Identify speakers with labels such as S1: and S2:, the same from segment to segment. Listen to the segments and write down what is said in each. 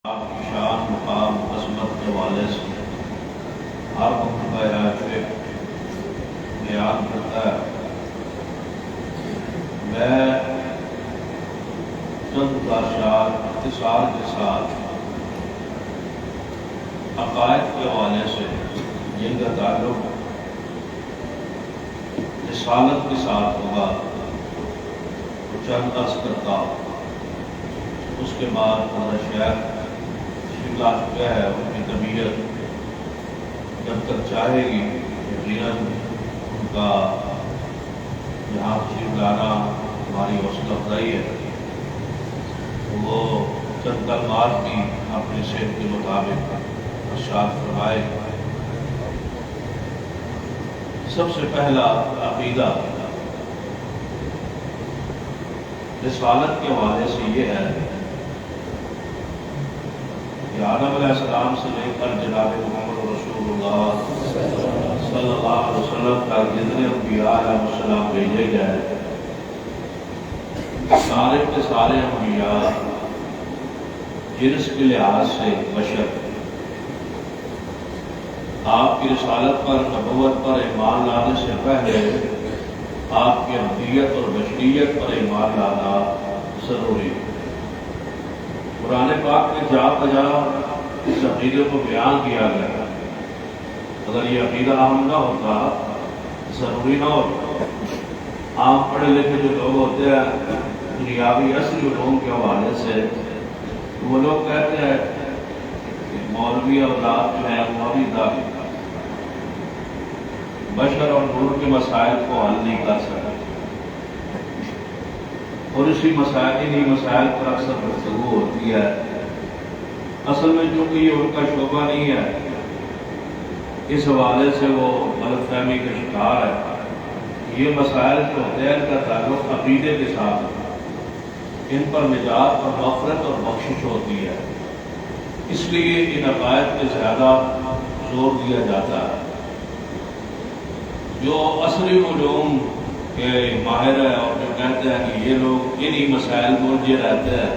S1: آپ کی شان مقام عظمت کے حوالے سے ہر مرتبہ بیان کرتا ہے۔ میں چند اشعار اختصار کے ساتھ عقائد کے حوالے سے جن کا تعلق رسالت کے ساتھ ہوگا وہ چند عرض کرتا ہوں۔ اس کے بعد ہمارا شیخ لا چکا ہے، ان کی طبیعت جب تک چاہے گی یقیناً ان کا یہاں تشریف لانا ہماری حوصلہ افزائی ہے۔ وہ چند کلمات بھی اپنی صحت کے مطابق ارشاد فرمائے۔ سب سے پہلا عقیدہ رسالت کے حوالے سے یہ ہے کہ آدم علیہ السلام سے لے کر جناب محمد رسول اللہ صلی اللہ علیہ وسلم تک جتنے انبیاء علیہ السلام بھیجے گئے، سارے کے سارے انبیاء جنس کے لحاظ سے بشر، آپ کی رسالت پر نبوت پر ایمان لانے سے پہلے آپ کی عبدیت اور بشریت پر ایمان لانا ضروری ہے۔ قرآن پاک میں جا بجا اس عقیدے کو بیان کیا گیا۔ اگر یہ عقیدہ عام نہ ہوتا، ضروری نہ ہوتا، عام پڑھے لکھے جو لوگ ہوتے ہیں دنیاوی اصلی علوم کے حوالے سے، وہ لوگ کہتے ہیں کہ مولوی اولاد جو ہے مولوی داخل بشر اور نور کے مسائل کو حل نہیں کر سکتے، اور اسی مسائل پر اکثر گفتگو ہوتی ہے۔ اصل میں چونکہ یہ ان کا شعبہ نہیں ہے، اس حوالے سے وہ غلط فہمی کا شکار ہے۔ یہ مسائل جو ہوتے ہیں ان کا تعلق عقیدے کے ساتھ ہے، ان پر نجات اور مغفرت اور بخشش ہوتی ہے، اس لیے ان عقائد پہ زیادہ زور دیا جاتا ہے۔ جو اصلی علوم کہ ماہر ہے اور جو کہتے ہیں کہ یہ لوگ انہی مسائل میں الجھے رہتے ہیں،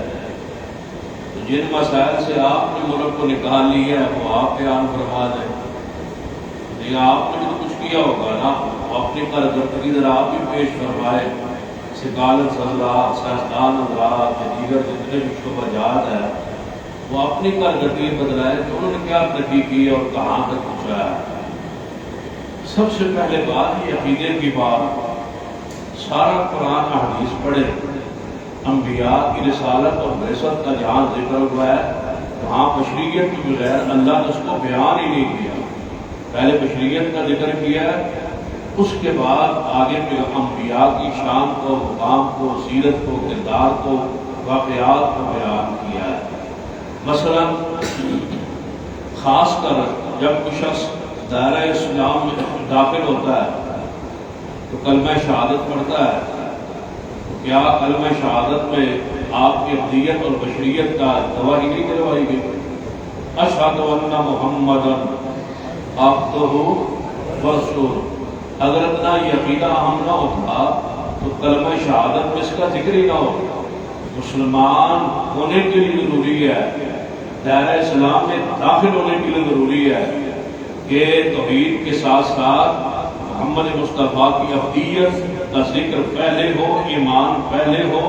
S1: تو جن مسائل سے آپ نے ملک کو نکال لی ہے وہ آپ بیان فرما دیں۔ لیکن آپ نے تو کچھ کیا ہوگا نا، اپنی کارکردگی ذرا آپ بھی پیش فرمائے۔ سکالت حضرات، سائنسدان حضرات یا دیگر جتنے بھی شعبہ جات ہیں وہ اپنی کارکردگی بدلائے کہ انہوں نے کیا ترقی کی اور کہاں تک پہنچایا ہے۔ سب سے پہلے بات یہ عقیدے کی بات، سارا قرآن حدیث پڑھے، انبیاء کی رسالت اور بعثت کا جہاں ذکر ہوا ہے وہاں بشریت کے بغیر اللہ نے اس کو بیان ہی نہیں کیا۔ پہلے بشریت کا ذکر کیا ہے، اس کے بعد آگے پہ انبیاء کی شان کو، مقام کو، سیرت کو، کردار کو، واقعات کو بیان کیا ہے۔ مثلا خاص کر جب کوئی شخص دائرہ اسلام میں داخل ہوتا ہے تو کلمہ شہادت پڑھتا ہے، تو کیا کلمہ شہادت میں آپ کی عبدیت اور بشریت کا گواہی نہیں کروائی گئی؟ اشہد ان محمد عبدہ ورسولہ۔ اگر اتنا یہ عقیدہ ہم نہ ہوتا تو کلمہ شہادت میں اس کا ذکر ہی نہ ہوتا۔ مسلمان ہونے کے لیے ضروری ہے، دائرہ اسلام میں داخل ہونے کے لیے ضروری ہے کہ توحید کے ساتھ ساتھ محمد مصطفیٰ کی عبدیت کا ذکر پہلے ہو، ایمان پہلے ہو،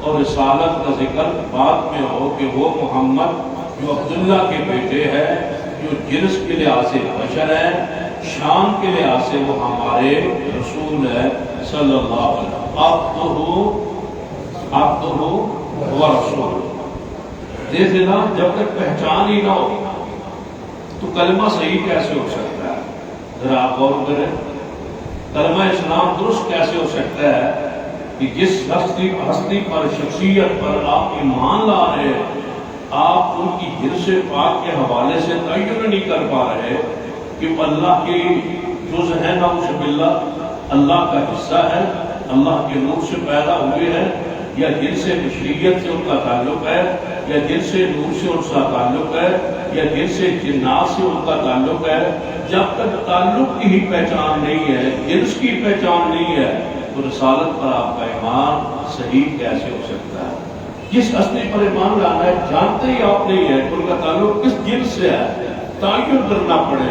S1: اور رسالت کا ذکر بعد میں ہو کہ وہ محمد جو عبداللہ کے بیٹے ہیں، جو جنس کے لحاظ سے بشر ہے، شان کے لحاظ سے وہ ہمارے رسول ہے صلی اللہ علیہ وسلم۔ عبدہ ورسولہ۔ دیکھنا جب تک پہچان ہی نہ ہو تو کلمہ صحیح کیسے ہو سکتا ہے؟ ذرا آپ غور کریں، کلمہ اسلام درست کیسے ہو سکتا ہے کہ جس ہستی پر، شخصیت پر آپ ایمان لا رہے ہیں، آپ ان کی حرص پاک کے حوالے سے تعین نہیں کر پا رہے کہ وہ اللہ کی جز ہے، نعوذ باللہ، اللہ کا حصہ ہے، اللہ کے نور سے پیدا ہوئے ہیں، یا جن سے بشریت سے ان کا تعلق ہے، یا جن سے نور سے ان کا تعلق ہے، یا جن سے جنات سے ان کا تعلق ہے۔ جب تک تعلق کی ہی پہچان نہیں ہے، جنس کی پہچان نہیں ہے، تو رسالت پر آپ کا ایمان صحیح کیسے ہو سکتا ہے؟ جس ہستی پر ایمان لانا ہے جانتے ہی آپ نہیں ہے ان کا تعلق کس جن سے ہے، تعین کرنا پڑے.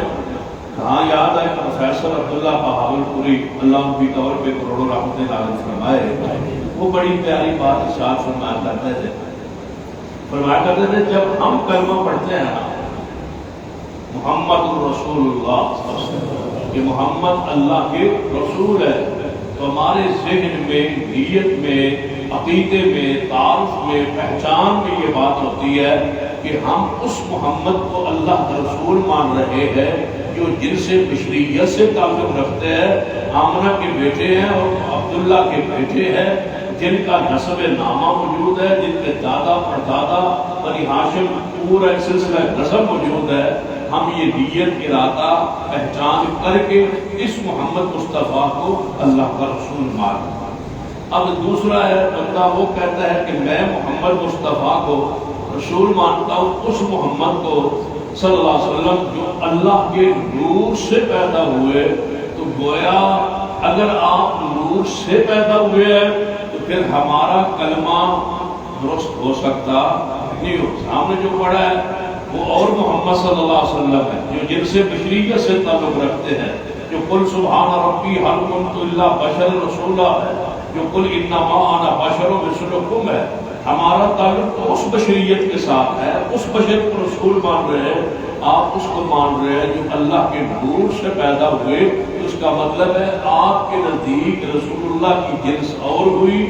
S1: کہاں یاد ہے پروفیسر عبداللہ بہاول پوری اللہ ان کی قبر پہ کروڑوں رحمتیں نازل فرمائے، وہ بڑی پیاری بات ارشاد فرمایا کرتے تھے. فرمایا کرتے تھے جب ہم کلمہ پڑھتے ہیں نا محمد رسول اللہ کہ محمد اللہ کے رسول ہے، تو ہمارے ذہن میں، نیت میں، عقیدے میں، تعارف میں، پہچان میں یہ بات ہوتی ہے کہ ہم اس محمد کو اللہ کا رسول مان رہے ہیں جو جن سے بشریت سے تعلق رکھتے ہیں، آمنہ کے بیٹے ہیں اور عبداللہ کے بیٹے ہیں، جن کا نسب نامہ موجود ہے، جن کے دادا پردادا بنی ہاشم پورا ایک سلسلہ نسب موجود ہے. ہم یہ نیت ارادہ پہچان کر کے اس محمد مصطفیٰ کو اللہ کا رسول مان. اب دوسرا ہے بندہ وہ کہتا ہے کہ میں محمد مصطفیٰ کو رسول مانتا ہوں، اس محمد کو صلی اللہ علیہ وسلم جو اللہ کے نور سے پیدا ہوئے. تو گویا اگر آپ نور سے پیدا ہوئے ہیں تو پھر ہمارا کلمہ درست ہو سکتا نہیں ہو. ہم نے جو پڑھا ہے وہ اور محمد صلی اللہ علیہ وسلم ہے جو جن سے بشریت سے تعلق رکھتے ہیں، جو قل سبحان ربی هل كنت الا بشر رسولا ہے، جو قل انما انا بشر مثلکم ہے. ہمارا تعلق تو اس بشریت کے ساتھ ہے، اس بشر کو رسول مان رہے ہیں. آپ اس کو مان رہے ہیں جو اللہ کے نور سے پیدا ہوئے، تو اس کا مطلب ہے آپ کے نزدیک رسول اللہ کی جنس اور ہوئی،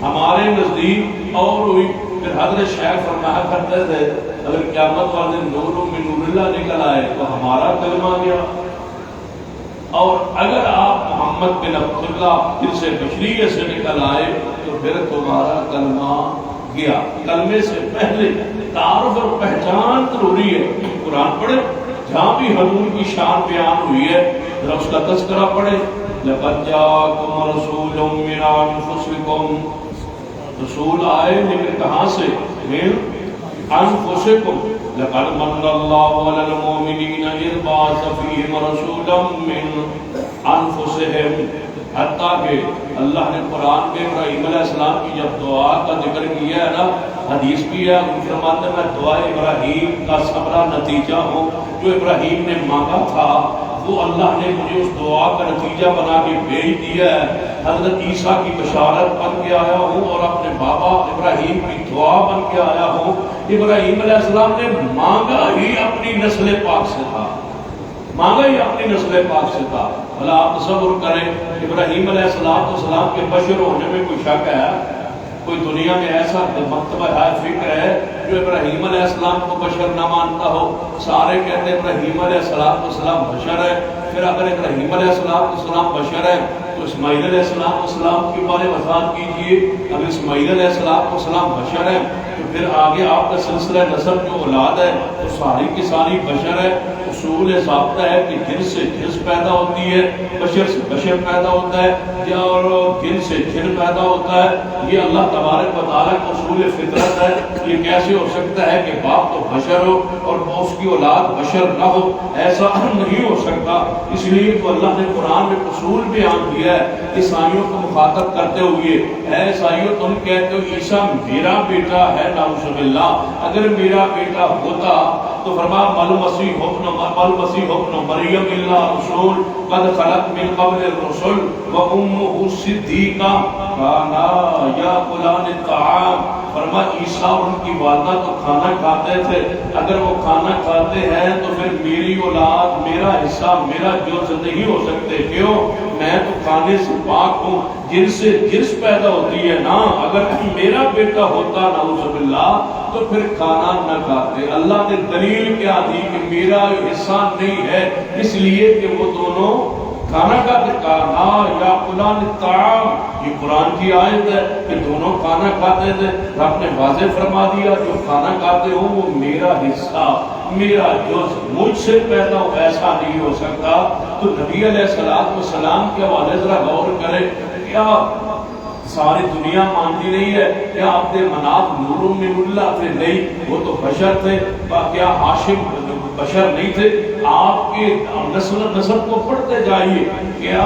S1: ہمارے نزدیک اور ہوئی. پھر حضرت شیخ فرمایا کرتے تھے اگر قیامت والے نور میں نور اللہ نکل آئے تو ہمارا کلمہ گیا، اور اگر آپ محمد بن عبداللہ جن سے بشریت سے نکل آئے تو پھر تمہارا کلمہ گیا. کلمے سے پہلے تعارف اور پہچان ضروری ہے. قرآن پڑھے جہاں بھی حضور کی شان بیان ہوئی ہے ذرا اس کا تذکرہ پڑھے. لقد جاءکم رسول من انفسکم، رسول آئے لیکن کہاں سے؟ من انفسکم. لقد من اللہ علی المؤمنین اذ بعث فیہم رسولا من انفسہم. حتیٰ کہ اللہ نے قرآن میں ابراہیم علیہ السلام کی جب دعا کا ذکر کیا ہے نا، حدیث بھی ہے، ان فرماتے ہیں میں دعا ابراہیم کا ثمرہ نتیجہ ہوں. جو ابراہیم نے مانگا تھا وہ اللہ نے مجھے اس دعا کا نتیجہ بنا کے بھیج دیا ہے. حضرت عیسیٰ کی بشارت بن کے آیا ہوں اور اپنے بابا ابراہیم کی دعا بن کے آیا ہوں. ابراہیم علیہ السلام نے مانگا ہی اپنی نسل پاک سے تھا، مانگا ہی اپنی نسل پاک سے تھا. بھلا آپ تصور کریں ابراہیم علیہ السلام کے بشر ہونے میں کوئی شک ہے؟ کوئی دنیا میں ایسا مکتبہ ہے فکر ہے جو ابراہیم علیہ السلام کو بشر نہ مانتا ہو؟ سارے کہتے ہیں ابراہیم علیہ السلام بشر ہے. پھر اگر ابراہیم علیہ السلام بشر ہے تو اسماعیل علیہ السلام کے بارے وضاحت کیجئے. اگر اسماعیل علیہ السلام بشر ہے تو پھر آگے آپ کا سلسلہ نسب جو اولاد ہے وہ ساری کی ساری بشر ہے. اصول ضابطہ ہے کہ جن سے جنس پیدا ہوتی ہے، بشر سے بشر پیدا ہوتا ہے، اور جن سے جن پیدا ہوتا ہے. یہ اللہ تبارک و تعالیٰ کا اصول فطرت ہے. یہ کیسے ہو سکتا ہے کہ باپ تو بشر ہو اور اس کی اولاد بشر نہ ہو؟ ایسا نہیں ہو سکتا. اس لیے تو اللہ نے قرآن میں اصول بیان کیا ہے عیسائیوں کو مخاطب کرتے ہوئے. اے عیسائیوں تم کہتے ہو عیسیٰ میرا بیٹا ہے، نعوذ باللہ. اگر میرا بیٹا ہوتا تو فرمایا مل مسیح ابن مریم الا رسول قد خلق من قبل الرسل وامه صدیقہ کانا یاکلان الطعام. فرمایا عیسیٰ اور ان کی والدہ تو کھانا کھاتے تھے. اگر وہ کھانا کھاتے ہیں تو پھر میری اولاد، میرا حصہ، میرا جز نہیں ہو سکتے. کیوں؟ میں تو کھانے سے پاک ہوں. جن سے جنس پیدا ہوتی ہے نا، اگر میرا بیٹا ہوتا نعوذ باللہ تو پھر کھانا نہ کھاتے. اللہ نے دلیل کیا دی کہ میرا حصہ نہیں ہے، اس لیے کہ وہ دونوں کھانا کھاتے. کھانا یا قرآن الطعام، یہ قرآن کی آیت ہے کہ دونوں کھانا کھاتے تھے. رب نے واضح فرما دیا جو کھانا کھاتے ہو وہ میرا حصہ، میرا جز، مجھ سے پیدا ہو، ایسا نہیں ہو سکتا. تو نبی علیہ السلام کے حوالے ذرا غور کرے. کیا ساری دنیا مانتی نہیں ہے؟ کیا عبد مناف نور من اللہ تھے؟ نہیں، وہ تو بشر تھے. کیا ہاشم بشر نہیں تھے؟ آپ کے نسب کو پڑھتے جائیے. کیا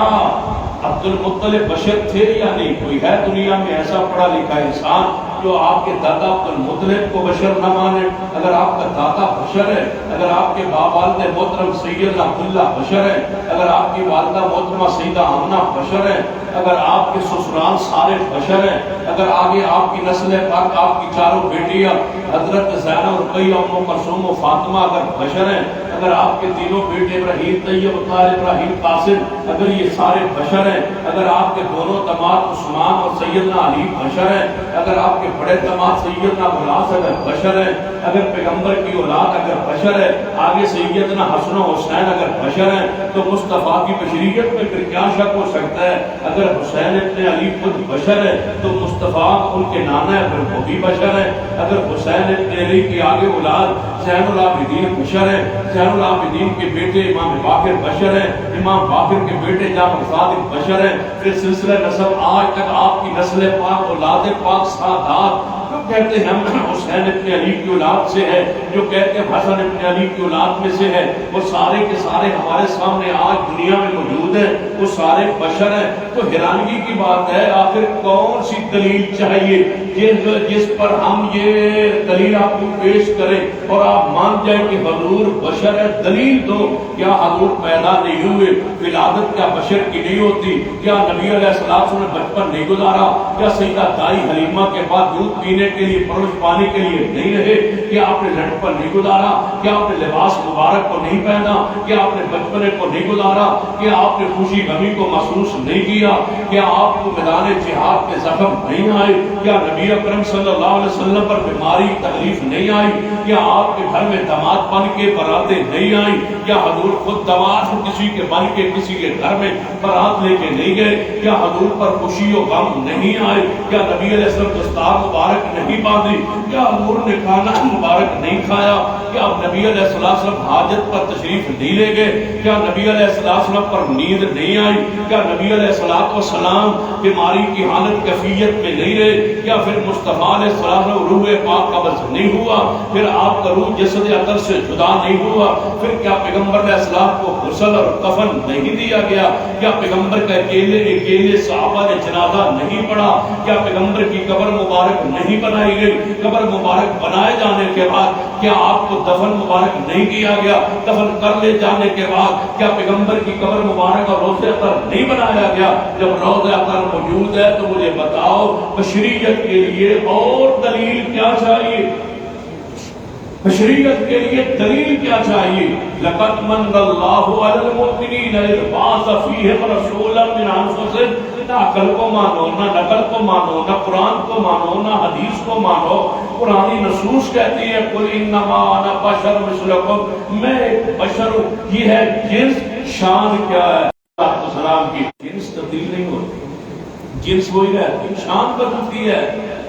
S1: عبد المطلب بشر تھے یا نہیں؟ کوئی ہے دنیا میں ایسا پڑھا لکھا انسان جو آپ کے دادا عبدالمطلب کو بشر نہ مانے، اگر آپ کا دادا بشر ہے، اگر آپ کے باپ والد محترم سیدنا عبداللہ بشر ہے، اگر آپ کی والدہ محترمہ سیدہ آمنہ بشر ہے، اگر آپ کے سسرال سارے بشر ہیں، اگر آگے آپ کی نسل پاک آپ کی چاروں بیٹیاں حضرت زینب، رقیہ، ام کلثوم و فاطمہ اگر بشر ہیں، اگر آپ کے تینوں بیٹے ابراہیم، طیب، طاہر، ابراہیم، قاسم اگر یہ سارے بشر ہیں، اگر آپ کے دونوں داماد عثمان اور سیدنا علی بشر ہیں، اگر آپ کے بڑے داماد سیدنا غلاس اگر بشر ہیں، اگر پیغمبر کی اولاد اگر بشر ہے، آگے سیدنا حسن و حسین اگر بشر ہیں، تو مصطفیٰ کی بشریت میں پھر کیا شک ہو سکتا ہے؟ اگر حسین ابن علی خود بشر ہے تو مصطفیٰ ان کے نانا ہے، پھر وہ بھی بشر ہے۔ اگر حسین ابن علی کی آگے اولاد زین العابدین بشر ہے، زین العابدین کے بیٹے امام باقر بشر ہیں، امام باقر کے بیٹے جعفر صادق بشر ہیں، پھر سلسلہ نسب آج تک آپ کی نسل پاک اولاد پاک سادات جو کہتے ہیں ہم حسین ابن علی کی اولاد سے ہے، جو کہتے ہیں حسن ابن علی کی اولاد میں سے ہے، وہ سارے کے سارے ہمارے سامنے آج دنیا میں موجود ہیں، وہ سارے بشر ہیں۔ تو حیرانگی کی بات ہے آخر کون سی دلیل چاہیے جس پر ہم یہ دلیل آپ کو پیش کریں اور آپ مان جائیں کہ حضور بشر ہے؟ دلیل دو۔ کیا حضور پیدا نہیں ہوئے؟ ولادت کیا بشر کی نہیں ہوتی؟ کیا نبی علیہ السلام نے بچپن نہیں گزارا؟ کیا سیدہ دائی حلیمہ کے بعد دودھ پینے کے لیے پرورش پانے کے لیے نہیں رہے؟ کیا آپ نے لڑکپن نہیں گزارا؟ کیا آپ نے لباس مبارک کو نہیں پہنا؟ کیا آپ نے بچپنے کو نہیں گزارا؟ کیا آپ نے خوشی غمی کو محسوس نہیں کیا؟ کیا آپ کو میدان جہاد کے زخم نہیں آئے؟ کیا نبی اکرم صلی اللہ علیہ وسلم پر بیماری تکلیف نہیں آئی؟ کیا آپ کے گھر میں داماد بن کے براتیں نہیں آئیں؟ کیا حضور خود داماد کسی کے بن کے کسی کے گھر میں برات لے کے نہیں گئے؟ کیا حضور پر خوشی و غم نہیں آئے؟ کیا نبی علیہ السلام دستار مبارک نہیں باندھی؟ کیا حضور نے کھانا مبارک نہیں کھایا؟ کیا نبی علیہ السلام حاجت پر تشریف نہیں لے گئے؟ کیا نبی علیہ السلام پر نیند نہیں آئی؟ کیا نبی علیہ السلام بیماری کی حالت کیفیت میں نہیں رہے؟ کیا پھر مصطفیٰ علیہ السلام روح پاک قبض نہیں ہوا؟ پھر آپ کا روح جسد عطر سے جدا نہیں ہوا؟ پھر کیا پیغمبر علیہ السلام کو غسل اور کفن نہیں دیا گیا؟ کیا پیغمبر کا اکیلے صحابہ نے جنازہ نہیں پڑھا؟ کیا پیغمبر کی قبر مبارک نہیں بنائی گئی؟ قبر مبارک بنائے جانے کے بعد کیا آپ کو دفن مبارک نہیں کیا گیا؟ دفن کر لے جانے کے بعد کیا پیغمبر کی قبر مبارک اور روضہ اطہر نہیں بنایا گیا؟ جب روضہ اطہر موجود ہے تو مجھے بتاؤ بشریت کے لیے اور دلیل کیا چاہیے؟ بشریت کے لیے دلیل کیا چاہیے؟ لقد من اللہ علی المؤمنین اذ بعث فیہم رسولا من انفسہم۔ نہ عقل کو مانو، نہ نقل کو مانو، نہ قرآن کو مانو، نہ حدیث کو مانو۔ قرآنی نصوص کہتی ہے قل انما انا بشر مثلکم، میں ایک بشر ہوں۔ یہ ہے جنس۔ شان کیا ہے؟ السلام کی جنس تبدیل نہیں ہوتی، جنس وہی رہتی، شان بدلتی ہے،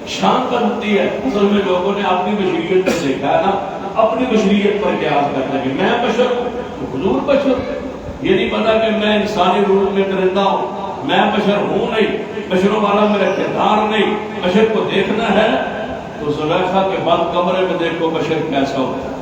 S1: شان بدلتی ہے۔ اصل میں لوگوں نے اپنی بشریت پر دیکھا ہے نا، اپنی بشریت پر قیاس کرنا کہ میں بشر ہوں، حضور بشر۔ یہ نہیں پتا کہ میں انسانی روح میں درندہ ہوں، میں بشر ہوں نہیں، بشروں والا میرا کردار نہیں۔ بشر کو دیکھنا ہے تو زلیخا کے بند کمرے میں دیکھو بشر کیسا ہوتا ہے،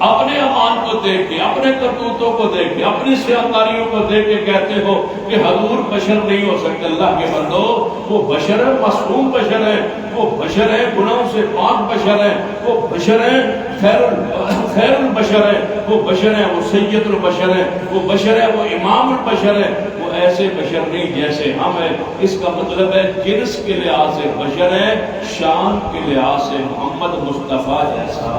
S1: اپنے امان کو دیکھ کے، اپنے کرتوتوں کو دیکھ کے، اپنی سیاکاریوں کو دیکھ کے کہتے ہو کہ حضور بشر نہیں ہو سکتے۔ اللہ کے بندو، وہ بشر ہے، معصوم بشر ہے، وہ بشر ہے، گناہوں سے پاک بشر ہے، وہ بشر ہے، خیر البشر ہے، وہ بشر ہے، وہ سید البشر ہے، وہ بشر ہے، وہ امام البشر ہے، وہ ایسے بشر نہیں جیسے ہم ہیں۔ اس کا مطلب ہے جنس کے لحاظ سے بشر ہے، شان کے لحاظ سے محمد مصطفیٰ جیسا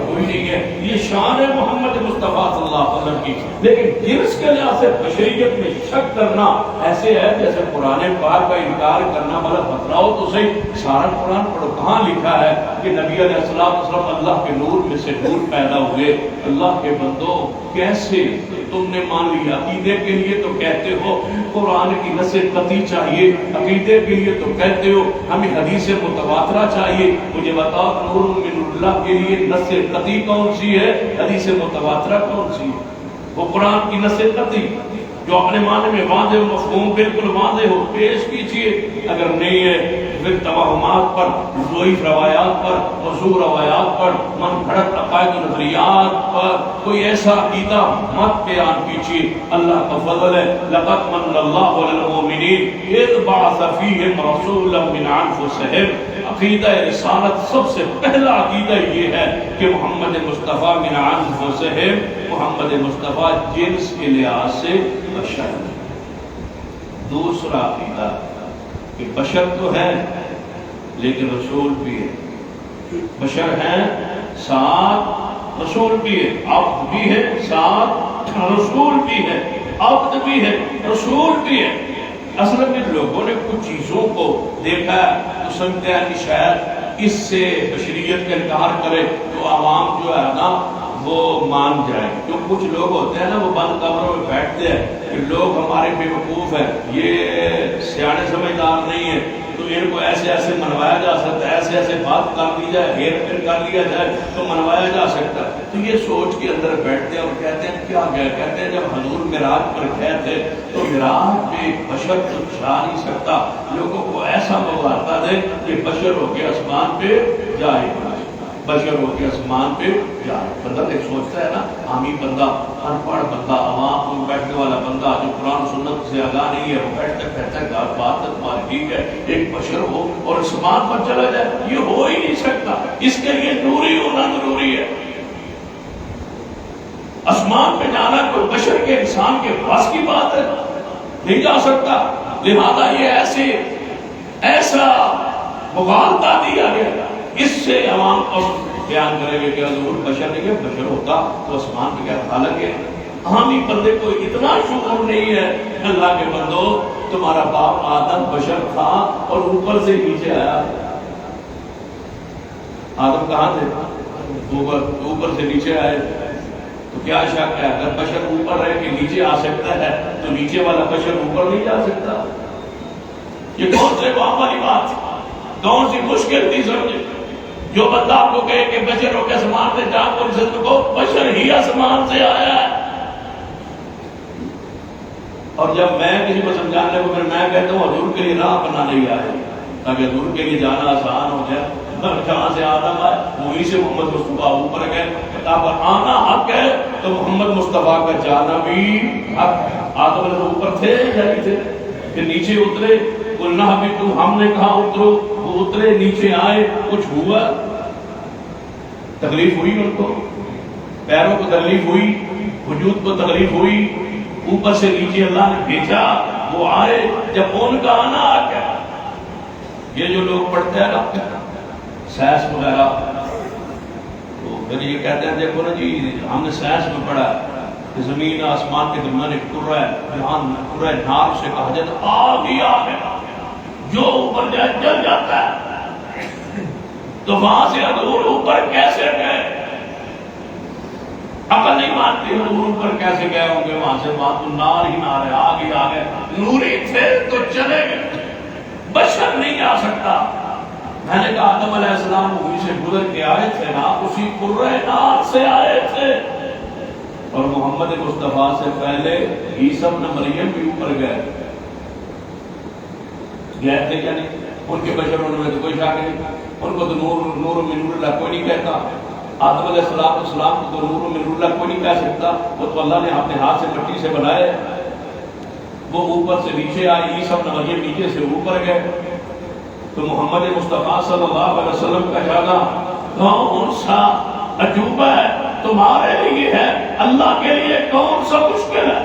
S1: کوئی نہیں ہے۔ یہ شان ہے محمد مصطفیٰ صلی اللہ علیہ وسلم کی، لیکن جنس کے لحاظ سے بشریت میں شک کرنا ایسے ہے جیسے قرآن پاک کا انکار کرنا۔ مطلب بتلاؤ تو صحیح، سارا قرآن پڑھو، کہاں لکھا ہے کہ نبی علیہ السلام اللہ کے نور میں سے نور پیدا ہوئے؟ اللہ کے بندو کیسے تم نے مان لیا؟ عقیدے کے لیے تو کہتے ہو قرآن کی نص قطعی چاہیے، عقیدے کے لیے تو کہتے ہو ہمیں حدیث متواترہ چاہیے۔ مجھے بتاؤ نور من اللہ کے لیے نص قطعی کون سی ہے؟ حدیث متواترہ کون سی ہے؟ وہ قرآن کی نص قطعی جو اپنے معنی میں واضح و مفہوم بالکل واضح ہو، پیش کیجیے۔ اگر نہیں ہے پھر توہمات پر، ضعیف روایات پر، موضوع روایات پر، من گھڑت عقائد و نظریات پر کوئی ایسا عقیدہ مت بیان کیجیے۔ اللہ کا فضل ہے، لقد من اللہ علی المؤمنین اذ بعث فیہم رسولا من انفسہم۔ عقیدہ رسالت سب سے پہلا عقیدہ یہ ہے کہ محمد مصطفیٰ من انفسہم، محمد مصطفیٰ جنس کے لحاظ سے بشر ہے۔ دوسرا عقیدہ کہ بشر تو ہے لیکن رسول بھی ہے، بشر ہیں ساتھ رسول بھی ہے، عبد بھی ہے ساتھ رسول بھی ہے، عبد بھی ہے رسول بھی ہے۔ اصل میں لوگوں نے کچھ چیزوں کو دیکھا تو سمجھتے ہیں کہ شاید اس سے بشریت کا انکار کرے تو عوام جو ہے نا وہ مان جائے، جو کچھ لوگ ہوتے ہیں نا وہ بند کمروں میں بیٹھتے ہیں کہ لوگ ہمارے بے وقوف ہیں، یہ سیانے سمجھدار نہیں ہے، تو ان کو ایسے ایسے منوایا جا سکتا ہے، ایسے ایسے بات کر دی جائے، ہیر پھیر کر لیا جائے تو منوایا جا سکتا ہے۔ تو یہ سوچ کے اندر بیٹھتے ہیں اور کہتے ہیں کیا گیا، کہتے ہیں جب حضور معراج پر گئے تھے تو معراج پہ بشر تو جا نہیں سکتا، لوگوں کو ایسا موقع دے کہ بشر ہو کے آسمان پہ جائے، بشر ہو کے آسمان پہ جائے۔ بندہ ایک سوچتا ہے نا، عامی بندہ، ان پڑھ بندہ، عوام میں بیٹھنے والا بندہ جو قرآن سنت سے آگاہ نہیں ہے، وہ بیٹھتا کہتا ہے بات تمہاری ٹھیک ہے، ایک بشر ہو اور آسمان پر چلا جائے، یہ ہو ہی نہیں سکتا، اس کے لیے نوری ہونا ضروری ہے۔ آسمان پہ جانا کوئی بشر کے انسان کے پاس کی بات ہے، نہیں جا سکتا، لہذا یہ ایسا مغالطہ دیا گیا۔ اس سے عوام کو بیان کرے گے کہ حضور بشر نہیں ہے، بشر ہوتا تو آسمان پہ کیا، حالانکہ عامی بندے کو اتنا شعور نہیں ہے۔ اللہ کے بندو، تمہارا باپ آدم بشر تھا اور اوپر سے نیچے آیا، آدم کہاں تھے؟ اوپر سے نیچے آئے، تو کیا شک ہے اگر بشر اوپر رہ کے نیچے آ سکتا ہے تو نیچے والا بشر اوپر نہیں جا سکتا؟ یہ کون سے وہاں والی بات تھی، کون سی مشکل تھی؟ سمجھے جو بندہ آپ کو کہے کہ بشر ہو کے آسمان سے جا کر جسم کو، بشر ہی آسمان سے آیا ہے۔ اور جب میں کسی کو سمجھانے کو میں کہتا ہوں حضور کے لیے راہ بنا نہیں آئے تاکہ حضور کے لیے جانا آسان ہو جائے، جہاں سے آدم آئے وہیں سے محمد مصطفیٰ اوپر گئے، کتاب پر آنا حق ہے تو محمد مصطفیٰ کا جانا بھی حق ہے۔ آدم علیہ اوپر تھے یا نہیں تھے؟ پھر نیچے اترے، قلنا بھی تم، ہم نے کہا اترو، وہ اترے، نیچے آئے، کچھ ہوا؟ تکلیف ہوئی ان کو، پیروں کو تکلیف ہوئی، وجود کو تکلیف ہوئی، اوپر سے نیچے اللہ نے بھیجا، وہ آئے، جب ان کا آنا آ گیا۔ یہ جو لوگ پڑھتے ہیں نا سائنس وغیرہ، تو پھر یہ کہتے ہیں دیکھو نا جی ہم نے سائنس میں پڑھا کہ زمین آسمان کے درمیان ایک کرہ ہے، جہاں کرہ نار سے کہا جاتا ہے آگ ہی آگ ہے، جو اوپر جائے جل جاتا ہے، تو وہاں سے حضور اوپر کیسے گئے؟ عقل نہیں مانتی حضور اوپر کیسے گئے ہوں گے وہاں سے، وہاں تو نار ہی نار ہے، آگ ہی آگ ہے، نوری تھے تو چلے گئے، بشر نہیں آ سکتا۔ میں نے کہا آدم علیہ السلام وہیں سے گزر کے آئے تھے نا، اسی کرہ نار سے آئے تھے، اور محمد مصطفیٰ سے پہلے عیسیٰ ابن مریم بھی اوپر گئے تھے کیا نہیں؟ ان کے بشروں میں تو کوئی شک نہیں، ان کو تو نور من نور اللہ کوئی نہیں کہتا، آدم علیہ السلام کو تو نور من نور اللہ کوئی نہیں کہہ سکتا، وہ تو اللہ نے اپنے ہاتھ سے مٹی سے بنائے، وہ اوپر سے نیچے آئے، عیسیٰ ابن مریم نیچے سے اوپر گئے، تو محمد مصطفیٰ صلی اللہ علیہ وسلم کا جانا کون سا عجوبہ ہے تمہارے لیے ہے، اللہ کے لیے کون سا مشکل ہے؟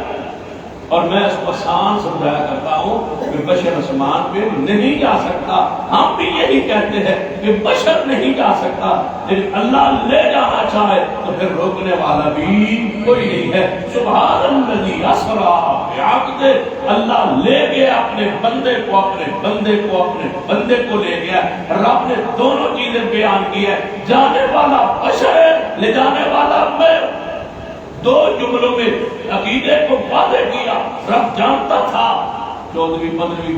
S1: اور میں اس کو آسان سمجھایا کرتا ہوں کہ بشر آسمان پہ نہیں جا سکتا، ہم بھی یہی کہتے ہیں کہ بشر نہیں جا سکتا، لیکن اللہ لے جانا چاہے تو پھر روکنے والا بھی کوئی نہیں ہے۔ سبحان الذی اسریٰ بعبدہ، اللہ لے گیا اپنے بندے کو، اپنے بندے کو، اپنے بندے کو لے گیا۔ رب نے دونوں چیزیں بیان کی ہے، جانے والا بشر ہے، لے جانے والا میں۔ دو جملوں میں عقیدے کو واضح کیا۔ رب جانتا تھا 14ویں 15ویں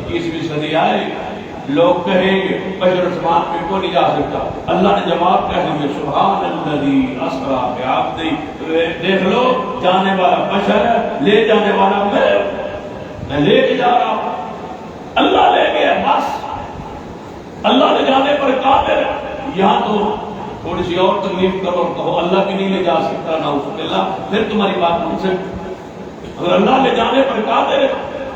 S1: 21ویں صدی آئے، لوگ کہیں گے بشر آسمان پہ کوئی نہیں جا سکتا، اللہ نے جواب کہہ دیا سبحان الذی اسریٰ بعبدہ، دیکھ لو جانے والا بشر ہے، لے جانے والا میں لے کے جا رہا ہوں، اللہ لے گیا بس۔ اللہ لے جانے پر قادر ہے۔ یہاں تو تھوڑی سی اور تکلیف کرو اور کہو اللہ بھی نہیں لے جا سکتا، نعوذ باللہ، پھر تمہاری بات مان سکتے۔ اگر اللہ لے جانے پر قادر ہے،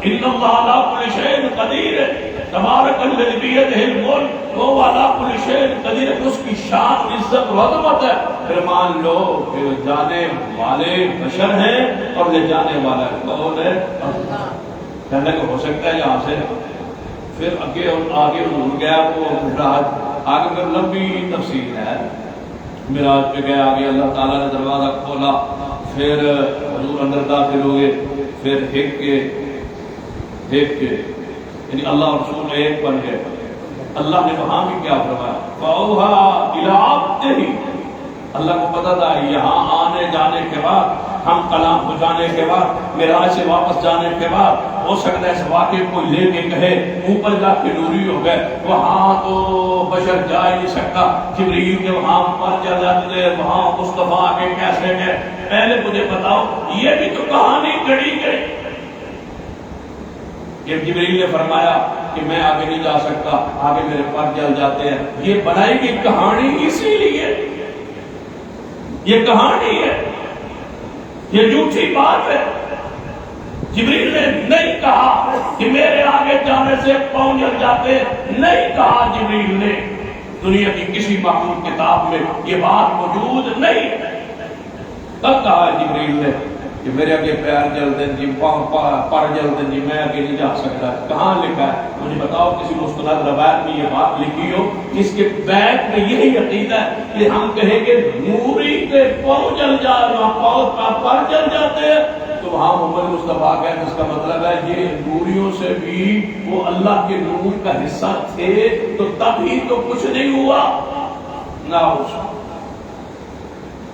S1: ان اللہ علی کل شیء قدیر ہے، تبارک الذی بیدہ الملک وہو علی کل شیء قدیر، اس کی شان عزت و عظمت ہے۔ پھر مان لو کہ جانے والے بشر ہیں اور لے جانے والا کون ہے؟ اللہ۔ کہنے کو ہو سکتا ہے یہاں سے پھر آگے حضور گیا، وہ معراج آگے پھر لمبی تفصیل ہے، معراج پہ گیا، آگے اللہ تعالیٰ نے دروازہ کھولا، پھر حضور اندر داخل ہوئے، پھر ہک کے یعنی اللہ اور رسول ایک بن گئے۔ اللہ نے وہاں بھی کیا فرمایا؟ فَأَوْحَىٰ إِلَىٰ عَبْدِهِ، اللہ کو پتا تھا یہاں آنے جانے کے بعد، ہم کلام ہو جانے کے بعد، معراج سے واپس جانے کے بعد ہو سکتا ہے اس واقعے کو لے کے کہے اوپر جا کے نوری ہو گئے، وہاں تو بشر جا ہی نہیں سکتا، جبریل کے وہاں پر چل جاتے، وہاں مصطفیٰ کے کیسے گئے؟ پہلے مجھے بتاؤ، یہ بھی تو کہانی گڑی گئی۔ جب جبریل نے فرمایا کہ میں آگے نہیں جا سکتا، آگے میرے پر جل جاتے ہیں، یہ بنائی گئی کہانی اسی لیے، یہ کہانی ہے، یہ جھوٹی بات ہے۔ جبریل نے نہیں کہا کہ میرے آگے جانے سے پاؤں جل جاتے، نہیں کہا جبریل نے، دنیا کی کسی مخلوق کتاب میں یہ بات موجود نہیں۔ تب کہا جبریل نے کہ میرے آگے پیر جل دیں جی، پر جل دیں جی، میں آگے نہیں جا سکتا۔ کہاں لکھا ہے مجھے بتاؤ، کسی مستند روایت میں یہ بات لکھی ہو جس کے بیک میں یہی عقیدہ ہے کہ ہم کہیں گے نوری کے پاؤں جل جائے، پاؤں کا پر جل جاتے ہیں، تو وہاں محمد مصطفیٰ کا جس کا مطلب ہے یہ نوریوں سے بھی وہ اللہ کے نور کا حصہ تھے، تو تب ہی تو کچھ نہیں ہوا نہ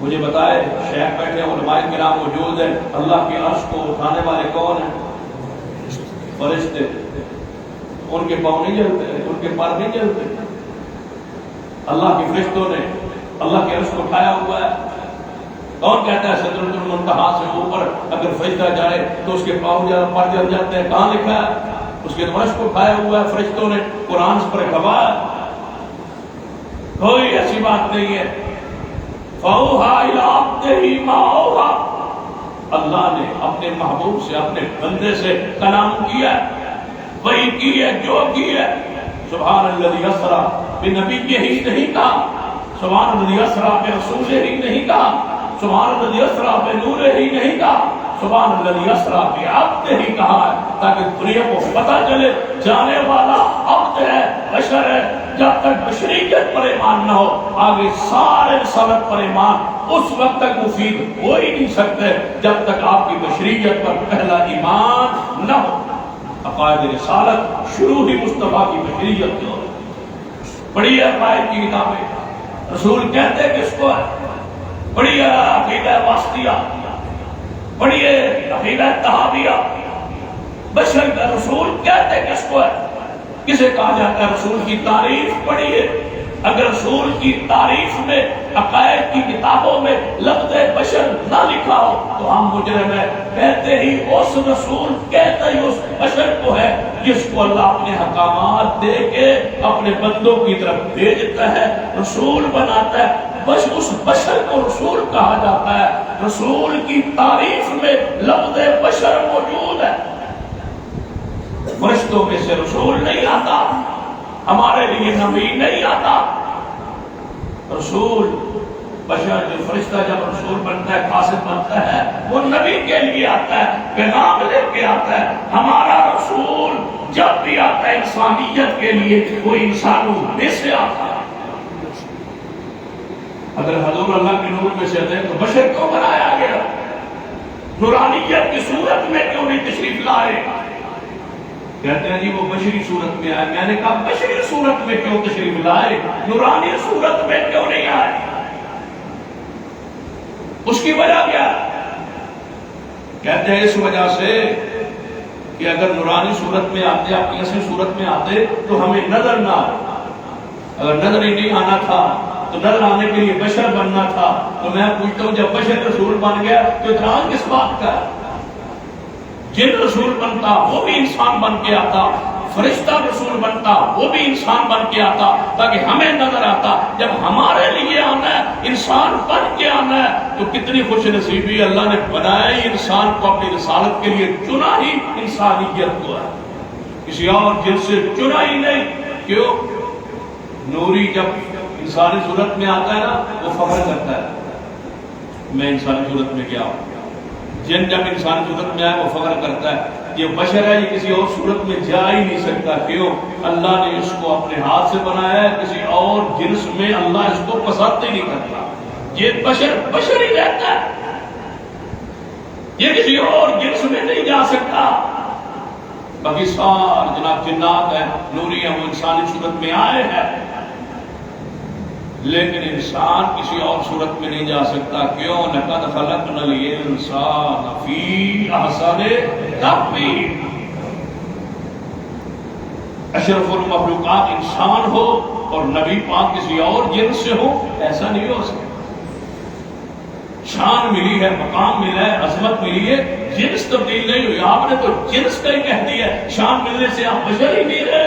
S1: مجھے بتائے شیخ بیٹھے علماء کرام موجود ہیں، اللہ کے عرش کو اٹھانے والے کون ہیں؟ فرشتے۔ ان کے پاؤں نہیں جلتے، ان کے پر نہیں جلتے، اللہ کے فرشتوں نے اللہ کے عرش کو اٹھایا ہوا ہے۔ کون کہتا ہے سدرۃ المنتہا سے اوپر اگر فرشتہ جائے تو اس کے پاؤں پر جل جاتے ہیں؟ کہاں لکھا ہے؟ اس کے عرش کو اٹھایا ہوا ہے فرشتوں نے، قرآن پر گواہ ہے، کوئی ایسی بات نہیں ہے۔ فَأَوْحَىٰ إِلَىٰ عَبْدِهِ مَا أَوْحَىٰ، اللہ نے اپنے محبوب سے، اپنے بندے سے کلام کیا ہے، وہی کی ہے جو کی ہے۔ سبحان الذی اسریٰ بنبیہ ہی نہیں کہا، سبحان الذی اسریٰ برسولہ ہی نہیں کہا، سبحان الذی اسریٰ بنورہ ہی نہیں کہا، سبحان الذی اسریٰ بعبدہ ہی کہا ہے، تاکہ دنیا کو پتہ چلے جانے والا عبد ہے، بشر ہے۔ جب تک بشریت پر ایمان نہ ہو، آگے سارے رسالت پر ایمان اس وقت تک مفید ہو ہی نہیں سکتے جب تک آپ کی بشریت پر پہلا ایمان نہ ہو۔ عقائد رسالت شروع ہی مصطفیٰ کی بشریت سے ہو۔ پڑھیے عقائد کی کتابیں، رسول کہتے کس کو ہے؟ پڑھیے عقیدہ واسطیہ، پڑھیے عقیدہ طحاویہ، بشر کا رسول کہتے کس کو ہے؟ کسے کہا جاتا ہے؟ رسول کی تعریف پڑھیے، اگر رسول کی تعریف میں عقائد کی کتابوں میں لفظ بشر نہ لکھا ہو تو ہم مجرم ہیں۔ کہتے ہی اس رسول، کہتے ہی اس بشر کو ہے جس کو اللہ اپنے حکامات دے کے اپنے بندوں کی طرف بھیجتا ہے، رسول بناتا ہے، اس بشر کو رسول کہا جاتا ہے۔ رسول کی تعریف میں لفظ بشر موجود ہے۔ فرشتوں میں سے رسول نہیں آتا، ہمارے لیے نبی نہیں آتا۔ رسول بشر جو فرشتہ جب رسول بنتا ہے، قاصد بنتا ہے، وہ نبی کے لیے آتا ہے، پیغام لے کے آتا ہے۔ ہمارا رسول جب بھی آتا ہے انسانیت کے لیے، وہ انسانوں میں سے آتا ہے۔ اگر حضور اللہ کے نور میں سے آتے ہیں تو بشر کیوں بنایا گیا؟ نورانیت کی صورت میں کیوں نہیں تشریف لائے؟ کہتے ہیں جی وہ بشری صورت میں آئے۔ میں نے کہا بشری صورت میں کیوں تشریف لائے، نورانی صورت میں کیوں نہیں آئے؟ اس کی وجہ کیا ہے؟ کہتے ہیں اس وجہ سے کہ اگر نورانی صورت میں آتے، آپ کی اصلی صورت میں آتے تو ہمیں نظر نہ آئے۔ اگر نظر ہی نہیں آنا تھا تو نظر آنے کے لیے بشر بننا تھا۔ تو میں پوچھتا ہوں جب بشر رسول بن گیا تو اعتراض کس بات کا ہے؟ جن رسول بنتا وہ بھی انسان بن کے آتا، فرشتہ رسول بنتا وہ بھی انسان بن کے آتا تاکہ ہمیں نظر آتا جب ہمارے لیے آنا ہے انسان بن کے آنا ہے تو کتنی خوش نصیبی اللہ نے بنایا ہی انسان کو اپنی رسالت کے لیے چنا ہی انسانیت کو ہے کسی اور جن سے چنا ہی نہیں کیوں نوری جب انسانی صورت میں آتا ہے نا وہ فخر کرتا ہے میں انسانی صورت میں کیا ہوں جن جب انسانی صورت میں آئے وہ فخر کرتا ہے یہ بشر ہے یہ کسی اور صورت میں جا ہی نہیں سکتا کیوں اللہ نے اس کو اپنے ہاتھ سے بنایا ہے کسی اور جنس میں اللہ اس کو پسند ہی نہیں کرتا یہ بشر ہی رہتا ہے یہ کسی اور جنس میں نہیں جا سکتا باقی سار جناب جنات ہیں نوری ہیں وہ انسانی صورت میں آئے ہیں لیکن انسان کسی اور صورت میں نہیں جا سکتا کیوں لقد خلقنا الانسان فی احسن تقویم اشرف المخلوقات انسان ہو اور نبی پاک کسی اور جنس سے ہو ایسا نہیں ہو سکتا شان ملی ہے مقام ملا ہے عظمت ملی ہے جنس تبدیل نہیں ہوئی آپ نے تو جنس کا ہی کہہ دیا شان ملنے سے آپ بشر ہی نہیں رہے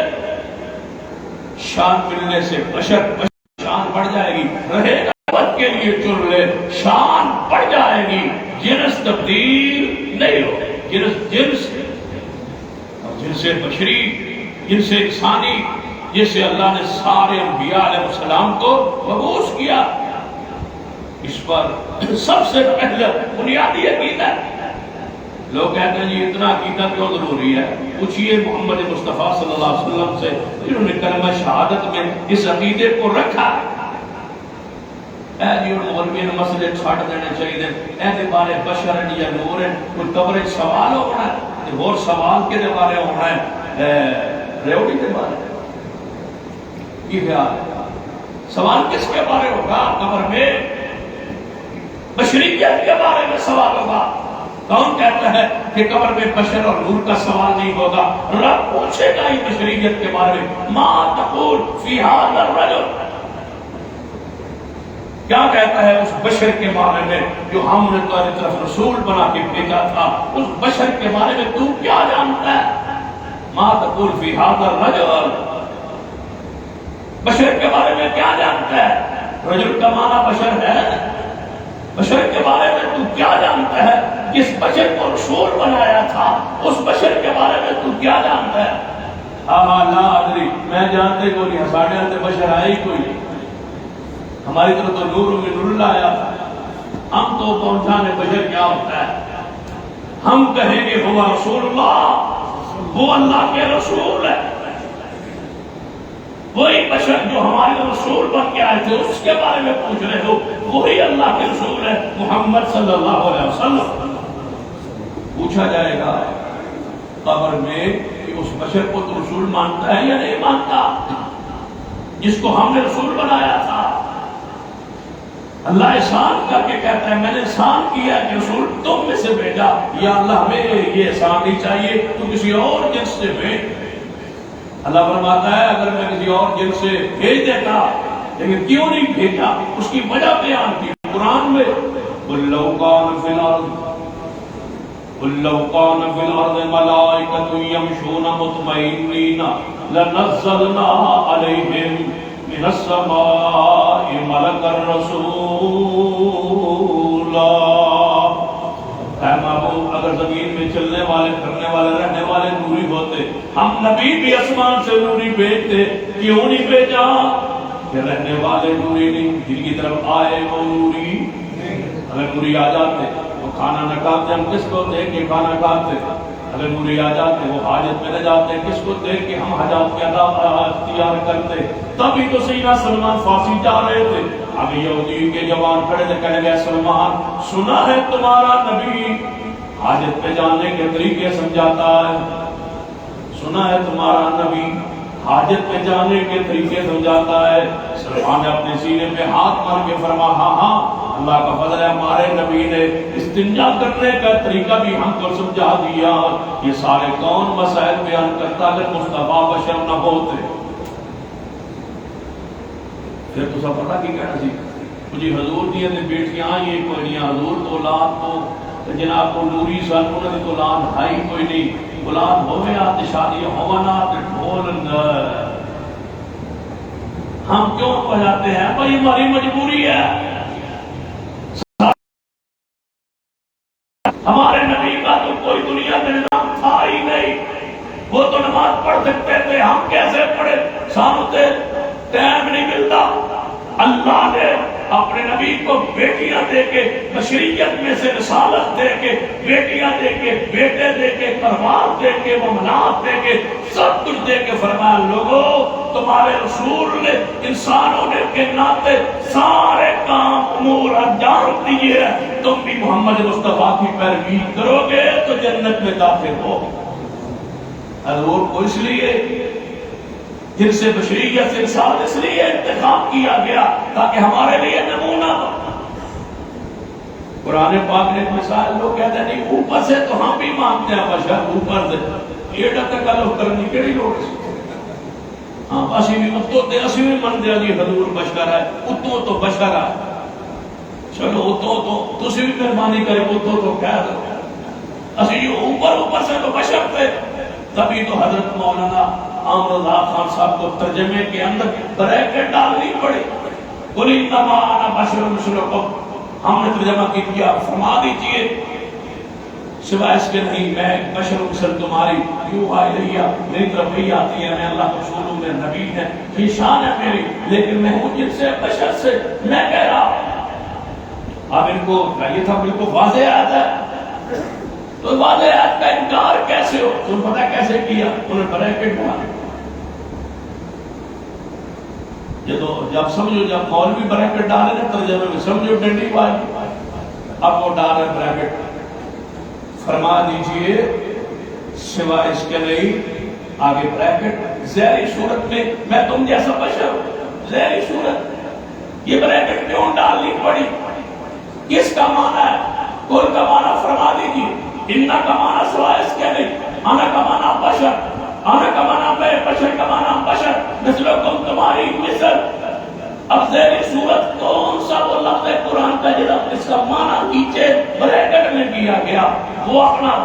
S1: شان ملنے سے بشر شان بڑھ جائے گی رہے گا وقت کے لیے چن لے شان بڑھ جائے گی جنس تبدیل نہیں ہو جنس اور جنس بشری جنس انسانی جس سے اللہ نے سارے انبیاء علیہ السلام کو مبعوث کیا اس پر سب سے پہلے بنیادی عقیدہ لوگ کہتے ہیں جی اتنا عقیدہ کیوں ضروری ہے پوچھئے محمد مصطفیٰ صلی اللہ علیہ وسلم سے جنہوں نے کلمہ شہادت میں اس عقیدے کو رکھا اے جی اور مولوی نے مسئلے چھاڑ دینے چاہیے اے دے بارے بشر یا نور کوئی قبر سوال ہونا ہے اور سوال کے دے بارے ہونا ہے ریوٹی کے بارے یہ خیال ہے سوال کس کے بارے ہوگا قبر میں بشریت کے بارے میں سوال ہوگا کون کہتا ہے کہ قبر میں بشر اور نور کا سوال نہیں ہوگا رب پوچھے گا ہی بشریت کے بارے میں ما تقول فی ھذا الرجل کیا کہتا ہے اس بشر کے بارے میں جو ہم نے تمہاری طرف رسول بنا کے بھیجا تھا اس بشر کے بارے میں تو کیا جانتا ہے ما تقول فی ھذا الرجل بشر کے بارے میں کیا جانتا ہے رجل کا معنی بشر ہے بشر کے بارے میں تو کیا جانتا ہے جس بشر کو رسول بنایا تھا اس بشر کے بارے میں تو کیا جانتا ہے ہاں لا ادری میں جانتے کو نہیں ہساڑے آتے بشر آئی کوئی نہیں ہماری طرف تو نور میں نور اللہ آیا تھا ہم تو پہنچانے بشر کیا ہوتا ہے ہم کہیں گے ہوا رسول اللہ وہ اللہ کے رسول ہے وہی بشر جو ہمارے رسول بن کے آئے تھے اس کے بارے میں پوچھ رہے ہو وہی اللہ کے رسول ہے محمد صلی اللہ علیہ وسلم پوچھا جائے گا قبر میں کہ اس بشر کو تو رسول مانتا ہے یا نہیں مانتا جس کو ہم نے رسول بنایا تھا اللہ احسان کر کے کہتا ہے میں نے احسان کیا کہ رسول تم میں سے بھیجا یا اللہ ہمیں یہ احسان نہیں چاہیے تو کسی اور جنس سے بھیج اللہ فرماتا ہے اگر میں کسی اور جن سے بھیج دیتا لیکن کیوں نہیں بھیجا اس کی وجہ بیان کی قرآن میں قُلْ لَوْ كَانَ فِي الْأَرْضِ مَلَائِكَةٌ يَمْشُونَ مُطْمَئِنِّينَ لَنَزَّلْنَا عَلَيْهِمْ مِنَ السَّمَاءِ مَلَكًا رَسُولًا اے محبوب اگر زمین میں چلنے والے کرنے والے رہنے والے نوری ہوتے ہم نبی بھی آسمان سے نوری بھیجتے کیوں نہیں بھیجا کہ رہنے والے نوری نہیں جن کی طرف آئے وہ نوری اگر نوری آ جاتے وہ کھانا نہ کھاتے ہم کس کو دیکھ کے کھانا کھاتے اگر نوری آ جاتے وہ حاجت میں نہ جاتے کس کو دیکھ کے ہم حاجات کے ادا اختیار کرتے تبھی تو سیدنا سلمان فارسی جا رہے تھے اب یہودی کے جوان کھڑے تھے کہنے گئے سلمان سنا ہے تمہارا نبی حاجت پہ جانے کے طریقے سمجھاتا ہے سنا ہے تمہارا نبی حاجت پہ جانے کے طریقے سمجھاتا ہے سلمان نے اپنے سینے پہ ہاتھ مار کے فرما ہاں اللہ کا فضل ہے ہمارے نبی نے استنجا کرنے کا طریقہ بھی ہم کو سمجھا دیا یہ سارے کون مسائل بیان کرتا اگر مصطفیٰ بشر نہ ہوتے پھر تو سب پتہ کی کہنا سی مجھے حضور دیا نے بیٹیاں یہ کوئی نہیں حضور تو اولاد تو جناب کو نوری سن انہوں نے تو اولاد ہائی کوئی نہیں بلاد ہوئے آتشاری ہونا ڈھول ہم کیوں بجاتے ہیں بھائی ہماری مجبوری ہے ہمارے نبی کا تو کوئی دنیا میں نظام تھا ہی نہیں وہ تو نماز پڑھ سکتے تھے ہم کیسے پڑھے سامنے ٹائم نہیں ملتا اللہ نے اپنے نبی کو بیٹیاں دے کے بشریت میں سے رسالت دے کے بیٹیاں دے کے بیٹے دے کے پروار دے کے مملات دے کے سب کچھ دے کے فرمایا لوگوں تمہارے رسول نے انسانوں نے کے ناطے سارے کام امور انجام دیے ہیں تم بھی محمد مصطفیٰ کی پیروی کرو گے تو جنت میں داخل ہو حضور کو اس لیے جن سے بشریت سے انسان اس لیے انتخاب کیا گیا تاکہ ہمارے لیے نمونہ ہو قرآن پاک نے ایک مثال لوگ کہتے ہیں نہیں اوپر سے تو ہم بھی مانتے ہیں بشر اوپر سے یہ تکلف کرنے کے لیے لوگ ہاں اسی بھی اتو تے اسی بھی من دیا جی حضور بشر ہے اتو تو بشر ہے چلو اتو تو تسی بھی مہربانی کرے اتو تو کہہ دو اسی جو اوپر سے تو بشر تھے تبھی تو حضرت مولانا عامر رضا خان صاحب کو ترجمے کے اندر بریکٹ ڈالنی پڑی قل انما انا بشر مثلکم ہم نے ترجمہ کیا فرما دیجئے سوائے اس کے نہیں میں بشر مثل تمہاری یوحا الیہ میری طرف وحی آتی ہے میں اللہ کا رسول ہوں میں نبی ہے یہ شان ہے میری لیکن میں ہوں جن سے بشر سے میں کہہ رہا ہوں اب ان کو یہ تھا بالکل واضح آتا ہے تو واضح آیت کا انکار کیسے ہو تم پتہ کیسے کیا انہوں نے بریکٹ ڈالا جب سمجھو جب مولوی بریکٹ ڈالے نا ترجمے میں سمجھو ڈنڈی والی اب وہ ڈالے بریکٹ فرما دیجئے سوائے اس کے نہیں آگے بریکٹ ظاہری صورت میں تم جیسا بشر ہوں ظاہری صورت یہ بریکٹ کیوں ڈالنی پڑی کس کا معنی ہے کل کا معنی فرما دیجئے انہ کا معنی سوائے اس کے نہیں انا کا معنی بشر انا کا معنی بے بشر کا معنی بشر مثلکم تمہاری مثل اب ذہنی صورت کون سا وہ لفظ قرآن کا جب اس کا معنی نیچے بریکٹ میں کیا گیا وہ اپنا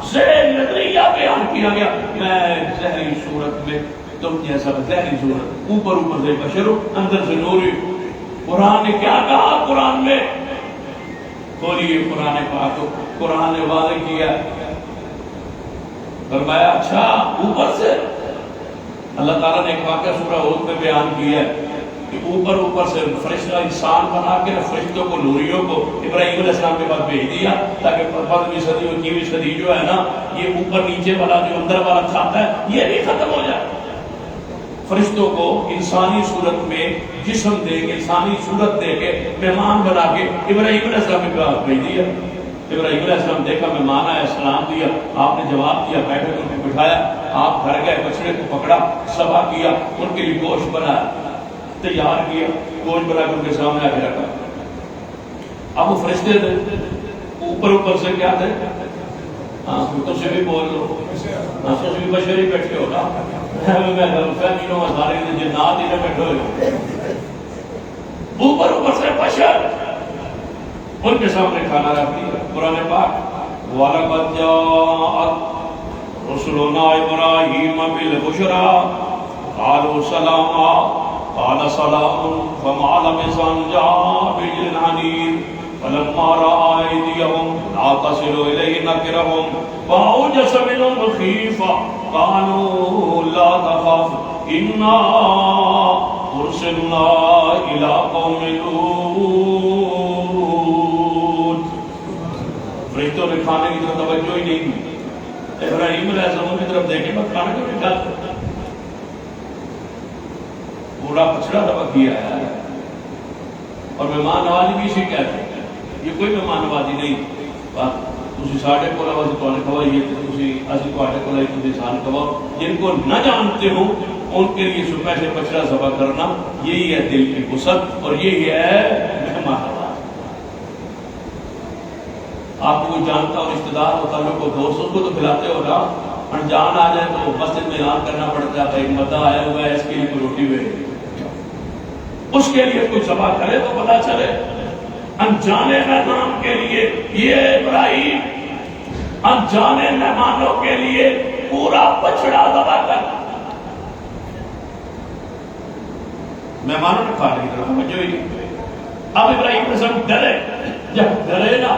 S1: ذہن نظریہ بیان کیا گیا میں ظاہری صورت میں تم جیسا ظاہری صورت اوپر سے بشر اندر سے نوری قرآن نے کیا کہا قرآن میں بولیے قرآن پاک قرآن نے واضح کیا فرمایا اچھا اوپر سے اللہ تعالیٰ نے ایک واقعہ سورہ ہود میں بیان کیا ہے کہ اوپر سے فرشتہ انسان بنا کے فرشتوں کو نوریوں کو ابراہیم علیہ السلام کے پاس بھیج دیا تاکہ 15ویں صدی اور 21ویں صدی جو ہے نا یہ اوپر نیچے والا جو اندر والا کھاتا ہے یہ بھی ختم ہو جائے فرشتوں کو انسانی صورت میں جسم دے کے انسانی صورت دے کے مہمان بنا کے ابراہیم علیہ السلام کے پاس بھیج دیا ابراہیم علیہ السلام دیکھا مہمان آیا سلام دیا آپ نے جواب دیا بیٹھے ان کو بٹھایا آپ گھر گئے بچڑے کو پکڑا ذبح کیا ان کے لیے گوشت بنایا تیار کیا گوشت بنا کے ان کے سامنے آ کے رکھا اب وہ فرشتے تھے اوپر سے کیا تھے ہاں تو سے بھی بول لو ہاں تو سے بھی بشری بیٹھے ہو نا میں فیمینوں ہزارے جنات ہی بیٹھے ہوئے اوپر سے بشر ان کے سامنے کھانا رکھ دیا قرآن پاک وَلَقَدْ جَاءَتْ رُسُلُنَا إِبْرَاهِيمَ بِالْبُشْرَىٰ قَالُوا سَلَامًا قَالَ سَلَامٌ فَمَا لَبِثَ أَن جَاءَ بِعِجْلٍ حَنِيذٍ فَلَمَّا رَأَىٰ أَيْدِيَهُمْ لَا تَصِلُ إِلَيْهِ نَكِرَهُمْ فَأَوْجَسَ مِنْهُمْ خِيفَةً قَالُوا لَا تَخَفْ إِنَّا أُرْسِلْنَا إِلَىٰ قَوْمِ لُوطٍ فرشتوں نے کھانے کی طرف توجہ ہی نہیں کی ابراہیم علیہ السلام کی طرف دیکھے بس کھانے کو نہیں کھاتے پورا پچھڑا ذبح کیا ہے اور مہمان نوازی بھی اسی کہتے ہیں یہ کوئی مہمان نوازی نہیں تسی ساڈے کول آو اسی تواڈے کھوائیے تسی اسی تواڈے کول آئی تسی سان کھواؤ جن کو نہ جانتے ہو ان کے لیے صبح سے پچھڑا ذبح کرنا یہی ہے دل کی وسعت اور یہی ہے مہمان آپ کو جانتا اور رشتہ دار ہوتا لوگ کو دوستوں کو تو کھلاتے ہو نا انجان آ جائے تو مسجد میں اعلان کرنا پڑتا ہے ایک بندہ آیا ہوا ہے اس کے لیے کوئی روٹی ہوئے اس کے لیے کوئی ذبح کرے تو پتہ چلے انجانے میدان کے لیے یہ ابراہیم انجانے مہمانوں کے لیے پورا بچڑا ذبح کرنا. مہمانوں نے کھانے کی طرف توجہ ہی نہیں. اب ابراہیم علیہ السلام ڈرے. جب ڈرے نا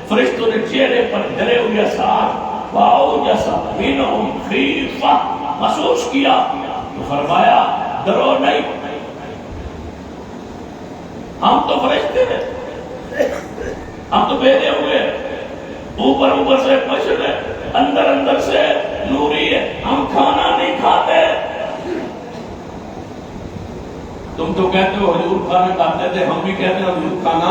S1: فرشتوں نے چہرے پر ڈرے ہوئے اثار واؤ جیسا منہم خیفہ محسوس کیا تو فرمایا ڈرو نہیں، ہم تو فرشتے ہیں، ہم تو بھیجے ہوئے، اوپر سے بشر ہے، اندر سے نوری ہے، ہم کھانا نہیں کھاتے. تم تو کہتے ہو حضور کھانا کھاتے تھے، ہم بھی کہتے ہیں حضور کھانا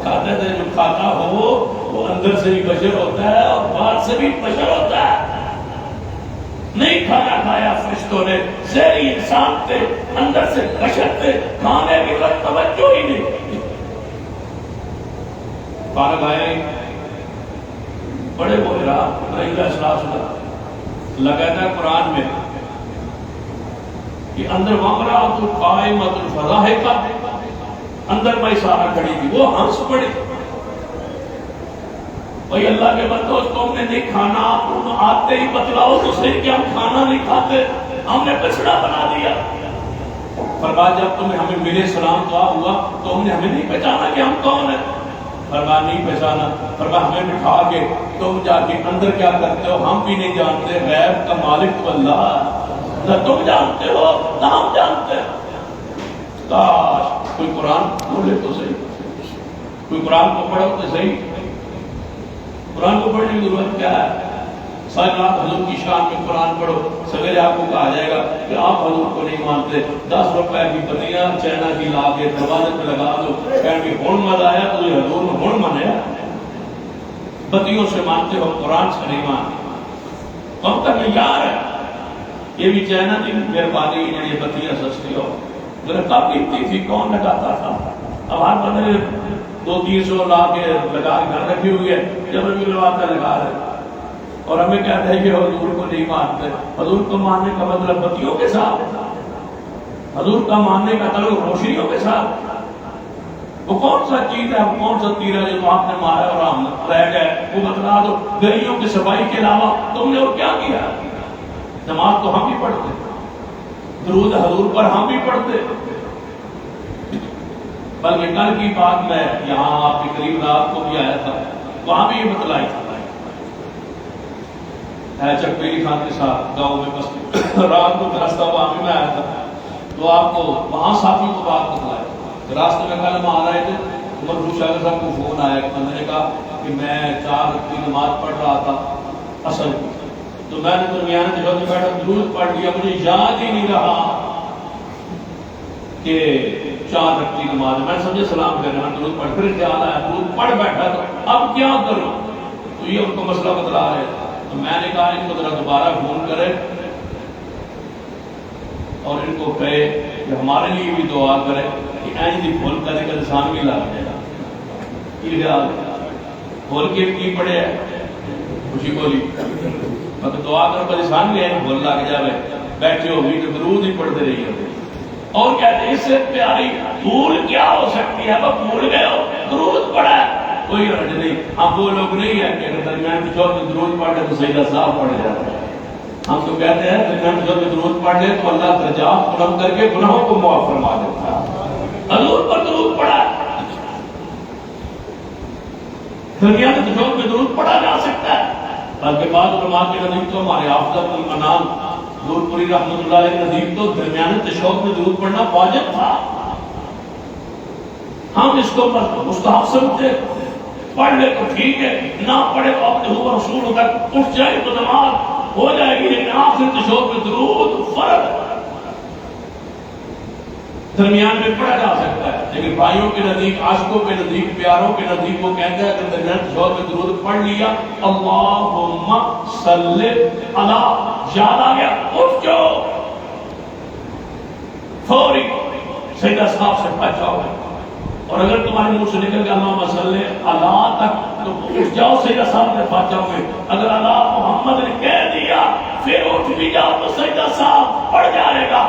S1: کھاتے تھے. جو کھاتا ہو وہ اندر سے بھی بشر ہوتا ہے اور باہر سے بھی بشر ہوتا ہے. نہیں کھانا کھایا فرشتوں نے، ذہنی انسان تھے، اندر سے بشر تھے، کھانے کی طرف توجہ ہی نہیں. کھانا کھایا ہی بڑے بولے رہا ابراہیم علیہ السلام لگاتا ہے قرآن میں کہ اندر وامرأۃ قائمۃ فضاحکہ، اندر میں سارا کھڑی تھی، وہ ہنس پڑی. بھئی اللہ کے بندو تم نے نہیں کھانا، تم آتے ہی بتلاؤ تو صحیح کہ ہم کھانا نہیں کھاتے، ہم نے بچڑا بنا دیا. فرمایا جب تمہیں ہمیں ملے سلام دعا ہوا تو ہم نے ہمیں نہیں پہچانا کہ ہم کون ہیں. فرمایا نہیں پہچانا. فرمایا ہمیں بٹھا کے تم جا کے اندر کیا کرتے ہو ہم بھی نہیں جانتے، غیب کا مالک تو اللہ ہے، نہ تم جانتے ہو نہ ہم جانتے ہیں. کاش کوئی قرآن بولے تو صحیح، کوئی قرآن کو پڑھو تو صحیح. قرآن کو پڑھنے کی ضرورت کیا ہے؟ ساری رات حضور کی شان میں قرآن پڑھو، سویرے آپ کو کہا جائے گا کہ آپ حضور کو نہیں مانتے، 10 روپے کی بتیاں چائنا کی لا کے دروازے پہ لگا دو، کہیں کہ ہون مزہ آیا تو یہ حضور میں ہون من ہے. بتیوں سے مانتے ہو، قرآن سے نہیں مانتے. کب تک معیار ہے؟ یہ بھی چائنا کی مہربانی ہے، یہ بتیاں سستی ہو. ذرا کب قیمتی تھی، کون لگاتا تھا؟ اب ہر بندے 200-300 لا کے لگا کے گھر رکھی ہوئی ہے، جب بھی لگاتا لگا رہے. اور ہمیں کہتے ہیں کہ حضور کو نہیں مانتے. حضور کو ماننے کا مطلب بتیوں کے ساتھ، حضور کا ماننے کا تعلق روشنیوں کے ساتھ. وہ کون سا چیز ہے، وہ کون سا تیر ہے جو آپ نے مارا اور ہم رہ گئے؟ وہ بتلا دو. گلیوں کی صفائی کے علاوہ تم نے اور کیا کیا؟ نماز تو ہم بھی پڑھتے، درود حضور پر ہم بھی پڑھتے. بلکہ کل کی بات میں یہاں آپ کے قریب رات کو بھی آیا تھا، وہاں بھی یہ بتلائی تھا. چکبیری خان کے ساتھ گاؤں میں بس رات کو راستہ وہاں بھی میں آیا تھا تو آپ کو وہاں ساتھی کو بات بتلائی. راستے میں کل ہم آ رہے تھے، عمر فاروق شاہ صاحب کو فون آیا، ایک بندے نے کہا کہ میں 4 وقت کی نماز پڑھ رہا تھا اصل کی، تو میں نے درمیانے جگہ سے بیٹھا درود پڑھ لیا، مجھے یاد ہی نہیں رہا کہ 4 وقت کی نماز. میں سمجھے سلام کر رہا ہوں، درود پڑھ پھر خیال آیا درود پڑھ بیٹھا تو اب کیا کروں. تو یہ ان کو مسئلہ بتلا رہے تھے. تو میں نے کہا ان کو ذرا دوبارہ فون کرے اور ان کو کہے کہ ہمارے لیے بھی دعا کرے کہ این دی بھول کا ذکر انسان بھی لا جائے گا. یہ خیال بھول کے کی پڑے ہے خوشی بولی مگر دعا کرو پر انسان بھی این بھول لگ جائے. بیٹھے ہو بھی تو درود ہی پڑھتے رہی ہوتے. اور کہتے ہیں اس سے پیاری بھول کیا ہو سکتی ہے؟ وہ بھول گئے ہو درود پڑھا ہے، کوئی حرج نہیں. ہم وہ لوگ نہیں ہیں کہ اگر درمیان کی چوت میں درود پڑھ لے تو سجدہ صاحب پڑھ جاتا ہے. ہم تو کہتے ہیں درمیان کی چوت میں درود پڑھ لے تو اللہ درجات بلند کر کے گناہوں کو معاف فرما دیتا ہے. حضور پر درود پڑھا، درمیان کی چوت میں درود پڑھا جا سکتا ہے. بلکہ بعض علماء کے نزدیک تو ہمارے افضل الانام حضور پوری رحمۃ اللہ علیہ نزدیک تو درمیان تشہد میں درود پڑھنا واجب تھا. ہم اس کو مستحب سمجھتے، پڑھ لے تو ٹھیک ہے، نہ پڑھے تو اپنے ہوا رسول تک اٹھ جائے تو نماز ہو جائے گی. لیکن آخر تشہد میں درود فرض درمیان میں پڑھا جا سکتا ہے. لیکن بھائیوں کے نزدیک، عاشقوں کے نزدیک، پیاروں کے نزدیک وہ کہتے ہیں کہ درمیان تشہد میں درود پڑھ لیا اللہم صلی علی، یاد آ گیا اٹھ جاؤ، فوری سجدہ صاحب سے پڑھ جاؤ. اور اگر تمہارے منہ سے نکل گیا اللہم صلی علی تک تو اٹھ جاؤ سجدہ صاحب سے پڑھ جاؤ گے. اگر اللہ محمد نے کہہ دیا پھر اٹھ بھی جاؤ تو سجدہ صاحب پڑھ جائے گا.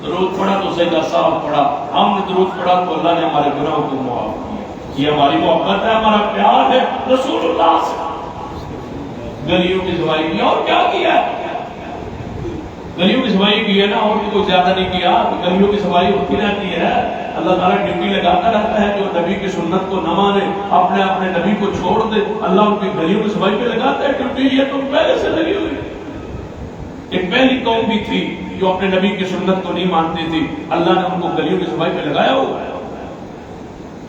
S1: درود پڑھا تو سجدہ صاحب پڑھا. ہم نے درود پڑھا تو اللہ نے ہمارے گناہوں کو معاف کیا. یہ ہماری محبت ہے، ہمارا پیار ہے رسول اللہ سے. گلیوں کی صفائی کی. اور کیا کیا ہے؟ گلیوں کی صفائی کی ہے نا، اور بھی کوئی زیادہ نہیں کیا. گلیوں کی صفائی ہوتی رہتی ہے. اللہ تعالیٰ ڈیوٹی لگاتا رہتا ہے. جو نبی کی سنت کو نہ مانے، اپنے اپنے نبی کو چھوڑ دے، اللہ ان کی گلیوں کی صفائی پہ لگاتا ہے ڈیوٹی. یہ تو پہلے سے لگی ہوئی. ایک پہلی قوم بھی تھی جو اپنے نبی کی سنت کو نہیں مانتی تھی، اللہ نے ان کو گلیوں کی صفائی پہ لگایا ہوا ہے.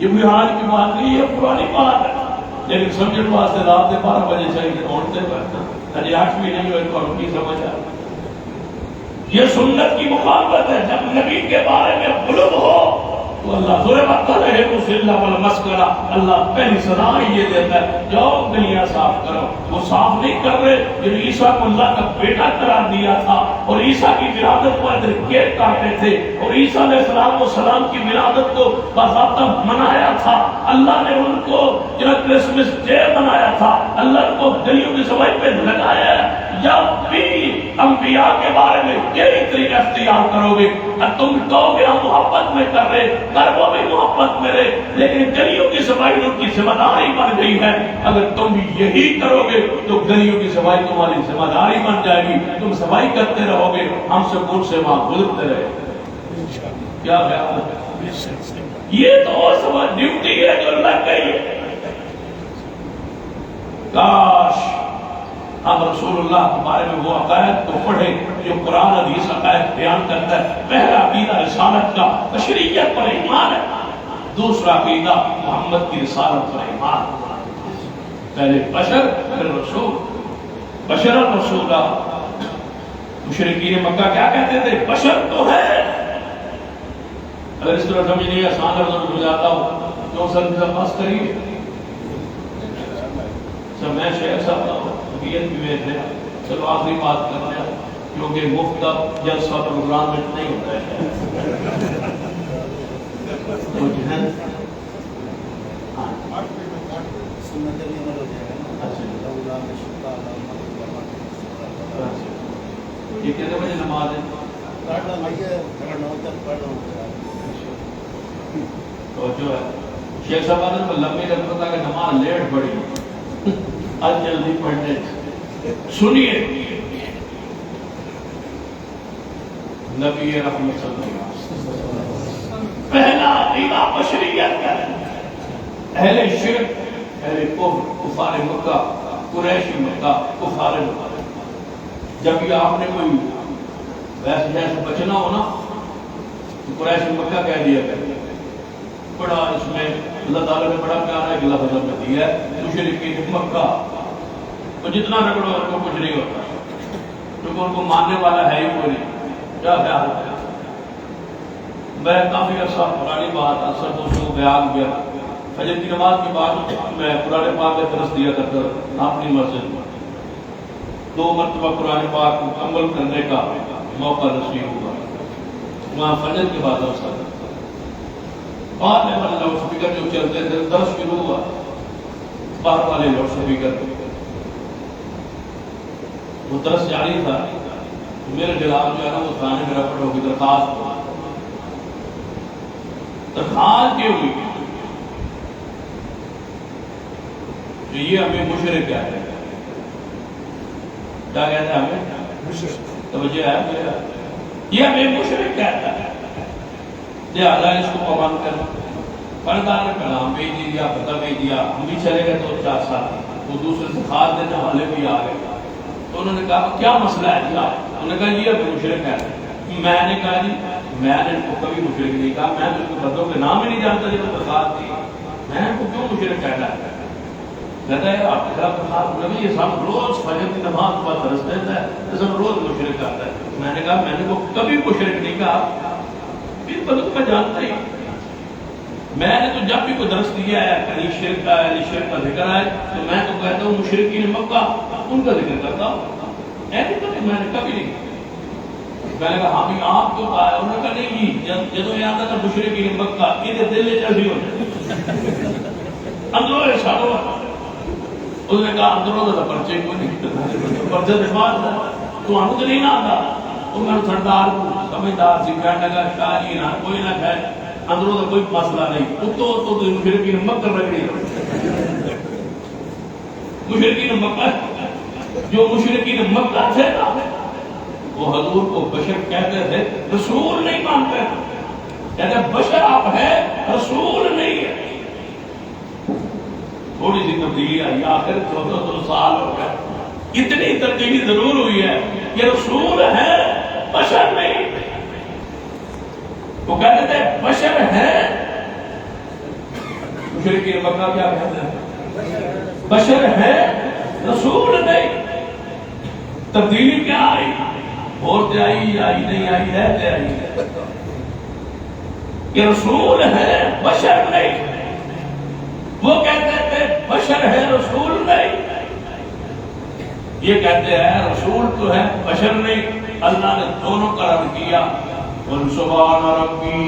S1: یہ کوئی حال کی بات نہیں، یہ پرانی بات ہے. لیکن سمجھنے واسطے رات کے 12 بجے چاہیے اٹھتے پڑھنا. ابھی 8 بھی نہیں ہوئے تو ان کی سمجھ آ. یہ سنت کی مخالفت ہے. جب نبی کے بارے میں غلو ہو تو اللہ ضربت علیہم الذلہ والمسکنہ، اللہ پہلی سزا یہ دیتا ہے جاؤ گلیاں صاف کرو. وہ صاف نہیں کر رہے. جب عیسیٰ کو اللہ کا بیٹا قرار دیا تھا اور عیسیٰ کی ولادت پر کیک کاٹے تھے اور عیسیٰ علیہ السلام کی ولادت کو باضابطہ منایا تھا، اللہ نے ان کو جو کرسمس ڈے منایا تھا، اللہ ان کو گلیوں کی صفائی پہ لگایا ہے. جب بھی انبیاء کے بارے میں یہی طریقہ اختیار کرو گے اور تم کہو گے ہم محبت میں کر رہے، کر وہ بھی محبت میں رہے، لیکن گلیوں کی صفائی ان کی ذمہ داری بن گئی ہے. اگر تم بھی یہی کرو گے تو گلیوں کی صفائی تمہاری ذمہ داری بن جائے گی. تم صفائی کرتے رہو گے، ہم سکون سے وہاں گزرتے رہے. کیا خیال ہے؟ یہ تو سب ڈیوٹی ہے جو اللہ کہی ہے. کاش ہم رسول اللہ کے بارے میں وہ عقائد کو پڑھیں جو قرآن حدیث عقائد بیان کرتا ہے. پہلا عقیدہ رسالت کا، بشریت پر ایمان ہے. دوسرا عقیدہ محمد کی رسالت پر ایمان. پہلے بشر پھر رسول. بشر الرسول. مشرکین مکہ کیا کہتے تھے؟ بشر تو ہے. اگر اس طرح سمجھنے آسان ہو جاتا ہو تو سر پاس کریے. میں شیخ صاحب بھی میں چلو آخری بات کرنا ہے کیونکہ مفت کا جلسہ پروگرام میں نہیں ہوتا ہے. یہ کتنے بجے نماز ہے؟ تو جو ہے شیخ صاحب نے لمبی رکھتا تھا کہ نماز لیٹ پڑی، آج جلدی پڑھنے. سنیے نبی رحمت صلی اللہ علیہ وسلم پہلا عقیدہ بشریت کا ہے. اہل شرک، اہل کفر، کفار مکہ، قریشی مکہ، کفار مکہ، جب یہ آپ نے کوئی ویسے جیسے بچنا ہو نا تو قریشی مکہ کہہ دیا کرتے. بڑا اس میں اللہ تعالیٰ نے بڑا پیارا ایک لفظ میں دیا ہے مشرکین مکہ. تو جتنا رگڑو ان کو کچھ نہیں ہوتا کیونکہ ان کو ماننے والا ہے ہی کوئی نہیں. کیا خیال ہے؟ میں کافی عرصہ پرانی بات اکثر دوستوں کو بیان کیا. فجر کی نماز کے بعد میں قرآن پاک کا درس دیا کرتا اپنی مسجد میں. 2 مرتبہ قرآن پاک مکمل کرنے کا موقع نصیب ہوا. وہاں فجر کے بعد عرصہ بعد میں لاؤڈ اسپیکر جو چلتے تھے درس شروع ہوا، باہر والے لاؤڈ اسپیکر وہ درس جاری تھا. میرے خلاف جو ہے نا وہ تھانے میں رپٹ ہوگی درخواست یہ ہوئی کہ یہ ہمیں مشرک کہتے ہیں. کیا کہتے ہیں ہمیں؟ توجہ ہے؟ یہ ہمیں مشرک کہتا ہے. لہٰذا اس کو پابند کرنا. فردار نے پیغام بھیج دیا، پتہ بھیج دیا. ہم بھی چلے گئے 2-4 سال. وہ دوسرے سے خاص دینے والے بھی آ گئے. تو انہوں نے کہا کیا مسئلہ ہے؟ انہوں نے کہا یہ ابھی مشرک ہے. میں نے کہا جی میں نے ان کو کبھی مشرک نہیں کہا. میں تو اس کو بندوں کے نام ہی نہیں جانتا جب درخواست دی. میں ان کو کیوں مشرک کہتا ہے؟ کہتا ہے آپ کے خلاف درخواست نبی یہ سب روز فجر کی نماز پر درس دیتا ہے تو سب روز مشرک کرتا ہے. میں نے کہا میں نے وہ کبھی مشرک نہیں کہا. پھر بندوں کو جانتا ہی. میں نے تو جب بھی کوئی درس دیا ہے علی شرک کا ذکر ہے تو میں تو کہتا ہوں مشرکین مکہ ان کا ذکر کرتا ہوں. ایسے تو نہیں میں نے کبھی نہیں. میں نے کہا ہاں بھی آپ تو کہا. انہوں نے کہا نہیں جی جدو یہ آتا تھا مشرکین مکہ یہ دل چڑھی ہو جائے اندروں سالوں. اس نے کہا اندروں کا پرچے کوئی نہیں پرچے دفاع تو ہم تو نہیں نہ آتا. تو میں سردار سمجھدار سی کہنے لگا شاہ جی نہ کوئی نہ کہے اندروں کا کوئی مسئلہ نہیں. تو مشرکین مکہ رکھ رہی مشرکین مکہ جو مشرکین مکہ تھے نا وہ حضور کو بشر کہتے تھے، رسول نہیں مانتے تھے، کہتے بشر آپ ہے، رسول نہیں ہے۔ تھوڑی سی تبدیلی آئی، آخر 1400 سال ہو گئے، اتنی تبدیلی ضرور ہوئی ہے کہ رسول ہے بشر نہیں۔ وہ کہتے تھے بشر ہے، مشرکین مکہ کیا کہتے ہیں؟ بشر ہے رسول نہیں۔ تبدیلی کیا آئی؟ بولتے آئی نہیں آئی، رہتے آئی کہ رسول ہے بشر نہیں۔ وہ کہتے تھے بشر ہے رسول نہیں، یہ کہتے ہیں رسول تو ہے بشر نہیں۔ اللہ نے دونوں کا رد کیا، قل سبحان ربی،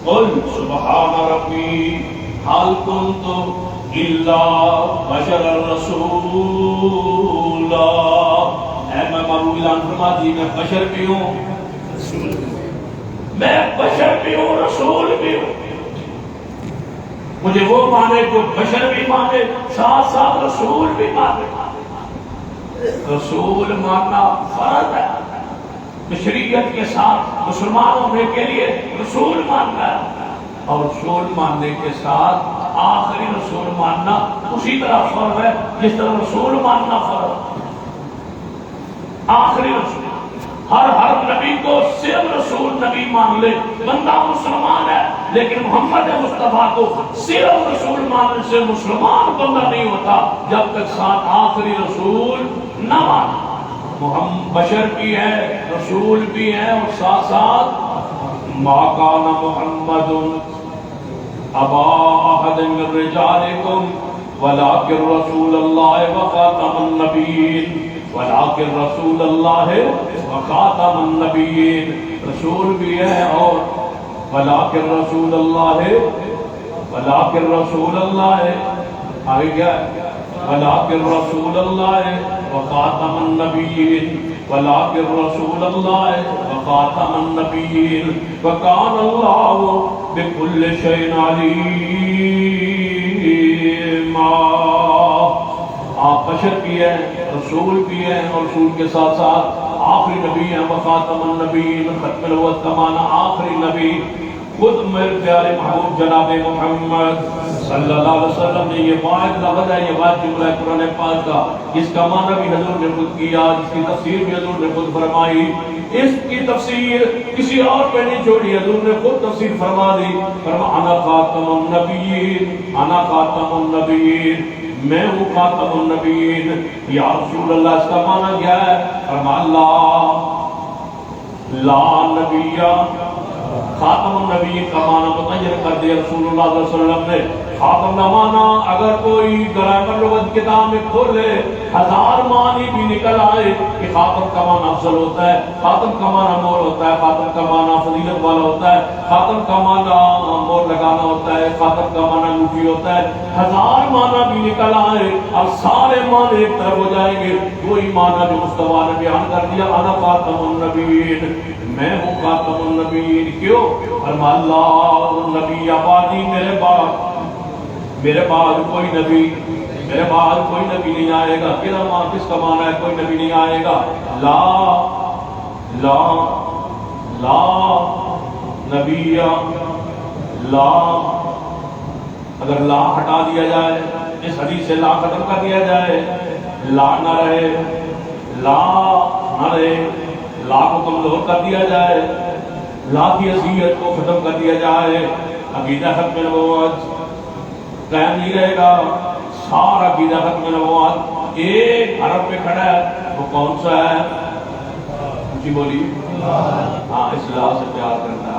S1: قل سبحان ربی حال کنت الا بشر رسولا۔ اے میں معلوم اعلان فرما دی، میں بشر بھی ہوں، میں بشر بھی ہوں، رسول بھی ہوں۔ مجھے وہ مانے جو بشر بھی مانے، ساتھ ساتھ رسول بھی مانے۔ رسول ماننا فرض ہے، شریعت کے ساتھ مسلمان ہونے کے لیے رسول ماننا ہے، اور رسول ماننے کے ساتھ آخری رسول ماننا اسی طرح فرض ہے جس طرح رسول ماننا فرض ہے۔ آخری رسول، ہر نبی کو صرف رسول نبی مان لے، بندہ مسلمان ہے، لیکن محمد مصطفیٰ کو صرف رسول ماننے سے مسلمان بندہ نہیں ہوتا جب تک ساتھ آخری رسول نہ مانے۔ محمد بشر بھی ہے، رسول بھی ہے، اور ساتھ ساتھ ما کان محمد ابا احد من رجالکم ولکن رسول اللہ وخاتم النبیین، ولکن رسول اللہ وخاتم النبیین۔ رسول بھی ہے اور ولکن رسول اللہ، ولکن رسول اللہ آگے کیا ہے؟ ولکن رسول اللہ وخاتم النبیین، ولکن رسول اللہ وخاتم النبیین، وکان اللہ بکل شیء علیما۔ آپ بشر بھی ہیں، رسول بھی ہیں، اور رسول کے ساتھ ساتھ آخری نبی ہیں، وخاتم النبیین، ختم نبوت کا معنی آخری نبی۔ خود میرے پیارے محبوب جناب محمد صلی اللہ علیہ وسلم نے یہ واحد لفظ ہے، یہ واحد جملہ ہے قرآن پاک کا، جس کا معنی بھی حضور نے خود کیا، جس کی تفسیر بھی حضور نے خود فرمائی۔ اس کی تفسیر کسی اور پہ نہیں چھوڑی، حضور نے خود تفسیر فرما دی، فرما انا خاتم النبیین، انا خاتم النبیین، میں ہوں خاتم النبیین۔ یا رسول اللہ اس کا معنی کیا ہے؟ فرما لا نبی، خاتم النبیین کا معنی متعین کر دیا رسول اللہ صلی اللہ علیہ وسلم نے۔ خاتم کا معنی اگر کوئی گرامر لغت کتاب میں کھولے 1000 معنی بھی نکل آئے کہ خاتم کا معنی افضل ہوتا ہے، خاتم کا معنی مور ہوتا ہے، خاتم کا معنی فضیلت والا ہوتا ہے، خاتم کا معنی مور لگانا ہوتا ہے، خاتم کا معنی لوٹی ہوتا ہے، 1000 معنی بھی نکل آئے، اب سارے معنی ایک طرف ہو جائیں گے۔ وہی معنی جو مصطفیٰ نے بیان کر دیا، انا خاتم النبیین، میں ہوں خاتم النبیین۔ کیوں؟ فرما اللہ نبی آبادی، میرے بعد کوئی نبی، میرے بعد کوئی نبی نہیں آئے گا۔ کس کا معنی ہے کوئی نبی نہیں آئے گا؟ لا لا لا نبی، لا اگر لا ہٹا دیا جائے، اس حدیث سے لا ختم کر دیا جائے، لا نہ رہے، لا نہ رہے، لا کو کمزور کر دیا جائے، لا کی حیثیت کو ختم کر دیا جائے، عقیدہ ختم نبوت قائم نہیں رہے گا۔ سارا عقیدہ ختم نبوت ایک حرف پہ کھڑا ہے، وہ کون سا ہے؟ جی بولی، ہاں اصلاح سے پیار کرنا۔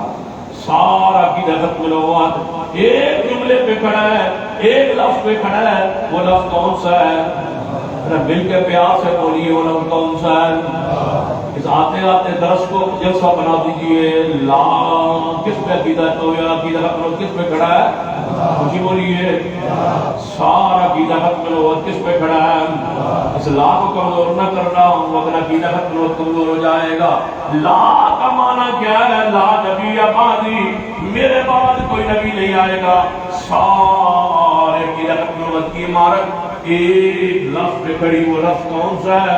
S1: سارا عقیدہ ختم نبوت ایک جملے پہ کھڑا ہے، ایک لفظ پہ کھڑا ہے، وہ لفظ کون سا ہے؟ مل کے پیار سے بولیے، وہ لفظ کون سا ہے؟ اس آتے آتے درس کو جلسہ بنا دیجئے۔ لا کس پہ عقیدہ تو یا عقیدہ ختم کس پہ کھڑا ہے؟ جی بولیے، سارا عقیدہ ختم کس پہ کھڑا ہے؟ اس لا کو کمزور نہ کرنا، مگر عقیدہ ختم کمزور ہو جائے گا۔ لا کا معنی کیا ہے؟ لا نبی آبادی، میرے بعد کوئی نبی نہیں آئے گا۔ سارے عقیدہ ختم کی عمارت ایک لفظ پہ کھڑی، وہ لفظ کون سا ہے؟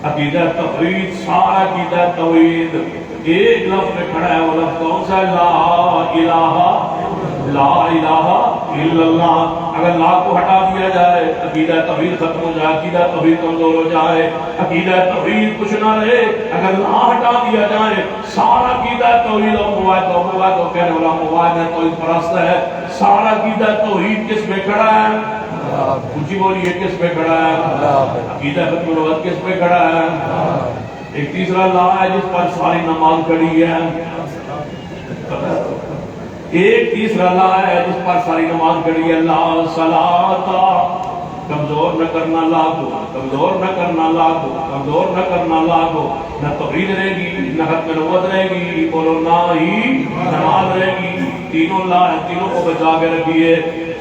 S1: عقیدہ توحید، سارا عقیدہ توحید ایک لفظ پہ کھڑا ہے، وہ لفظ کون سا ہے؟ لا الہ الا اللہ۔ اگر لا کو ہٹا دیا جائے عقیدہ توحید ختم ہو جائے، عقیدہ توحید کمزور ہو جائے، عقیدہ توحید کچھ نہ رہے۔ اگر لا ہٹا دیا جائے سارا عقیدہ توحید اور مواد اور کہنے والا مواد ہے، توحید پرست ہے۔ سارا عقیدہ توحید کس پہ کھڑا ہے؟ اونچی بولیے، کس پہ کھڑا ہے؟ عقیدہ ختم الوحد کس پہ کھڑا ہے؟ ایک تیسرا لا ہے جس پر ساری نماز کھڑی ہے، ایک تیسرا لا ہے جس پر ساری نماز کھڑی ہے، لا صلاۃ، کمزور نہ کرنا لا کو، کمزور نہ کرنا لا کو، کمزور نہ کرنا لا کو۔ نہ توحید رہے گی، نہ ختم نبوت رہے گی، بولو نہ ہی نماز رہے گی۔ تینوں لا ہیں، تینوں کو بچا کے رکھیے،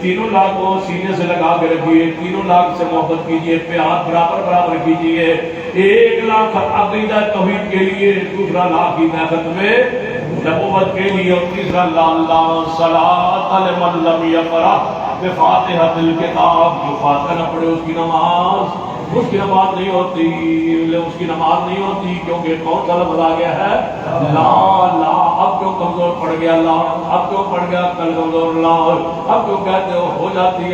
S1: تینوں لا کو سینے سے لگا کے رکھیے، تینوں لا سے محبت کیجیے، پیار برابر برابر کیجیے۔ ایک لا عقیدہ توحید کے لیے، دوسرا لا عقیدہ ختم نبوت کے لیے، اور تیسرا لا صلاۃ لمن لم یقرأ بفاتحۃ الکتاب، جو فاتحہ نہ پڑھے اس کی نماز نہیں ہوتی، اس کی نماز نہیں ہوتی، کیونکہ کون سا لفظ آ گیا ہے؟ لا۔ اب کیوں کمزور پڑ گیا لا؟ اب کیوں پڑ گیا کل کمزور لا؟ اب کیوں کہتے ہو جاتی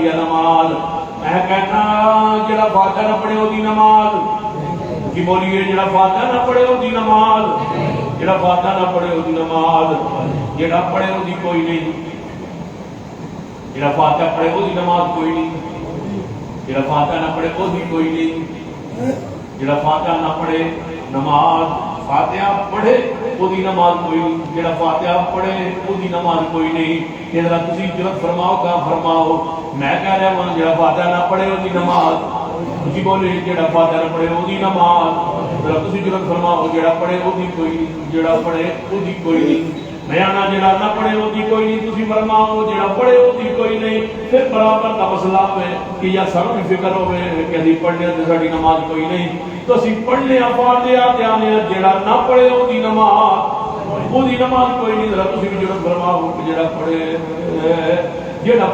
S1: ہے نماز؟ میں کہنا جڑا فاتحہ نہ پڑھے ہوتی نماز کی بولیے، جڑا فاتحہ نہ پڑھے ہوتی نماز، جڑا فاتحہ نہ پڑھے ہوتی نماز، جڑا پڑھے ہوتی کوئی نہیں، جڑا فاتحہ پڑھے ہوتی نماز کوئی نہیں، جڑا فاتحہ نہ پڑھے ہوتی کوئی نہیں، جڑا فاتحہ نہ پڑھے نماز، فاتحہ پڑھے وہی نماز کوئی نہیں، جڑا فاتحہ پڑھے وہی نماز کوئی نہیں۔ کہ ذرا تسی جرت فرماؤ کا فرماؤ، میں کہہ رہا ہوں جڑا فاتحہ نہ پڑھے وہی نماز، جی بولے جڑا فاتحہ نہ پڑھے وہی نماز، ذرا تسی جرت فرماؤ جڑا پڑھے وہی کوئی نہیں، جڑا پڑھے وہی کوئی نہیں۔ میں آنا جڑا نہ پڑھے ہوتی کوئی نہیں، تسی فرماؤ جڑا پڑھے ہوتی کوئی نہیں۔ پھر برابر کا مسئلہ ہے کہ یا سب کی فکر ہوئے کہ اسی پڑھنے سے ساری نماز کوئی نہیں، تو اسی پڑھنے فاتحہ تے آنے جڑا نہ پڑھے ہوتی نماز وہی نماز کوئی نہیں۔ ذرا تسی بھی جڑا فرماؤ کہ جڑا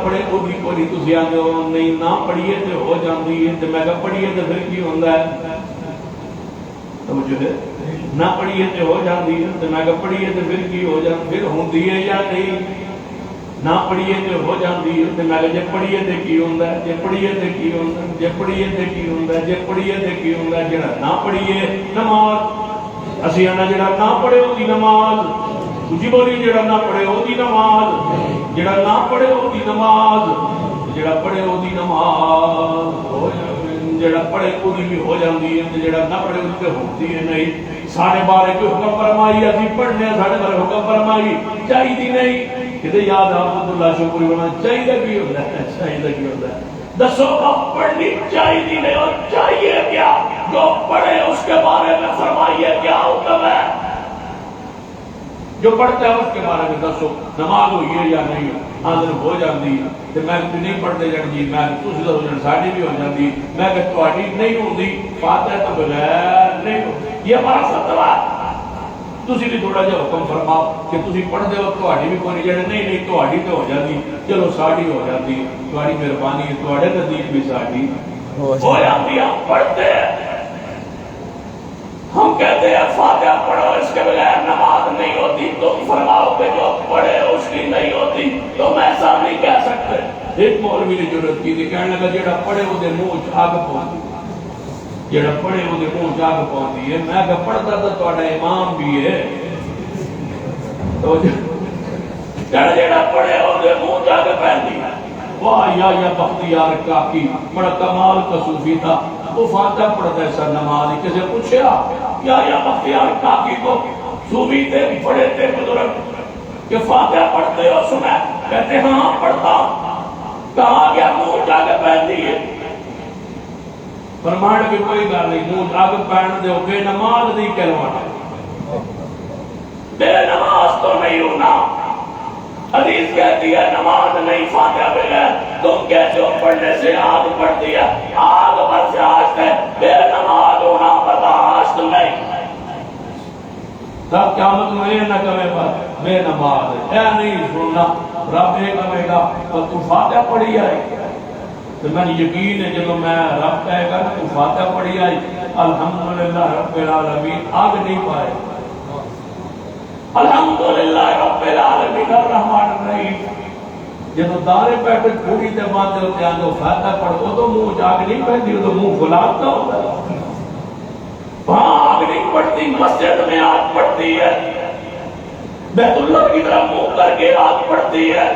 S1: پڑھے وہی کوئی نہیں، تسی آندے ہو نہیں نہ پڑھیے تے ہو جاندی ہے، تے میں کہا پڑھیے تے پھر کی ہوندا ہے؟ توجہ ہے، نہ پڑھیے تے ہو جاندی ہے، تے میں کہا پڑھیے تے پھر کی ہو جاندی، پھر ہوندی ہے یا نہیں؟ نہ پڑھیے تے ہو جاندی ہے، تے میں کہا جے پڑھیے تے کی ہوندا ہے؟ جے پڑھیے تے کی ہوندا ہے؟ جے پڑھیے تے کی ہوندا ہے؟ جے پڑھیے تے کی ہوندا ہے؟ جڑا نہ پڑھیے نماز، اسی آنا جڑا نہ پڑھے ہوتی نماز، جی بولی جڑا نہ پڑھے ہوتی نماز، جڑا نہ پڑھے ہوتی نماز، جڑا پڑھے ہوتی نماز ہو جاندی، جڑا پڑھے وہی بھی ہو جاندی ہے، جڑا نہ پڑھے اس تے ہوتی ہے نہیں۔ سارے بارے کوئی حکم فرمائی، اسی پڑھنے سارے بارے حکم فرمائی چاہیے نہیں کہ یاد آفت اللہ شکری بنا چاہیے کی ہوتا ہے، چاہیے کی ہوتا ہے؟ دسو اب پڑھنی چاہیے نہیں اور چاہیے کیا؟ جو پڑھے اس کے بارے میں فرمائیے کیا حکم ہے، جو پڑھتا ہے اس کے بارے میں دسو نماز ہوئی ہے یا نہیں حاضر ہو جاتی ہے۔ میں نہیں پڑھتے جان جی میں تسی ہو جان ساڈی بھی ہو جاتی، میں کہ تہاڈی نہیں ہوندی، فاتحہ تو بغیر نہیں ہوندی، یہ ہمارا فتویٰ ہے۔ تسی بھی تھوڑا جہا حکم فرماؤ کہ تسی پڑھتے ہو تہاڈی بھی کوئی جڑے نہیں تہاڈی تو ہو جاتی، چلو ساڈی ہو جاتی، تہاڈی مہربانی ہے، تہاڈے نزدیک بھی ساڈی ہو جاتی۔ ہم پڑھتے ہیں، ہم کہتے ہیں فاتحہ پڑھو اس کے بغیر نماز نہیں ہوتی، تم فرماؤ کہ جو پڑھے اس کی نہیں ہوتی، تم ایسا نہیں کہہ سکتے۔ ایک مولوی نے جرأت کی تھی، کہنے لگا جڑا پڑھے وہ دے منہ اگ پاؤندی، جڑا پڑھے وہ دے منہ اگ پاؤندی ہے۔ میں کہ پڑھتا تو تہاڈا امام بھی ہے، تو جڑا پڑھے وہ دے منہ اگ پیندی ہے۔ واہ یا بختیار کاکی بڑا کمال کا صوفی تھا، وہ فاتحہ پڑھتا ہے سر نماز ہی۔ کسی پوچھا یا بختیار کاکی کو صوفی تھے بڑے تھے بزرگ کہ فاتحہ پڑھتے ہو سنا؟ کہتے ہاں پڑھتا ہوں۔ کہا گیا منہ جاگ پہنتی ہے، فرمان کی کوئی گل نہیں، منہ جاگ پہن دے بے نماز نہیں کہلوانا، بے نماز تو نہیں ہونا۔ حدیث کہتی ہے نماز نہیں فاتحہ بغیر، تم کہتے ہو پڑھنے سے آگ پڑتی ہے، آگ برداشت ہے، بے نماز ہونا برداشت نہیں۔ تب قیامت میں نہ کہے بے نماز ہے، اے نہیں سننا رب یہ کہے گا تو فاتحہ پڑھی آئی، تو میں یقین ہے جب میں رب کہے گا تو فاتحہ پڑھی آئی الحمدللہ رب العالمین آگ نہیں پائے، الحمدللہ رب العالمین الرحمن الرحیم، جب دارے بیٹھے پوری تے باندھے ہوتے ہیں تو فاتحہ پڑھ وہ تو منہ جاگ نہیں پہنتی، وہ تو منہ فلاتا ہوتا ہے، وہاں آگ نہیں پڑتی، مسجد میں آگ پڑتی ہے، بیت اللہ کی طرف منہ کر کے آگ پڑتی ہے،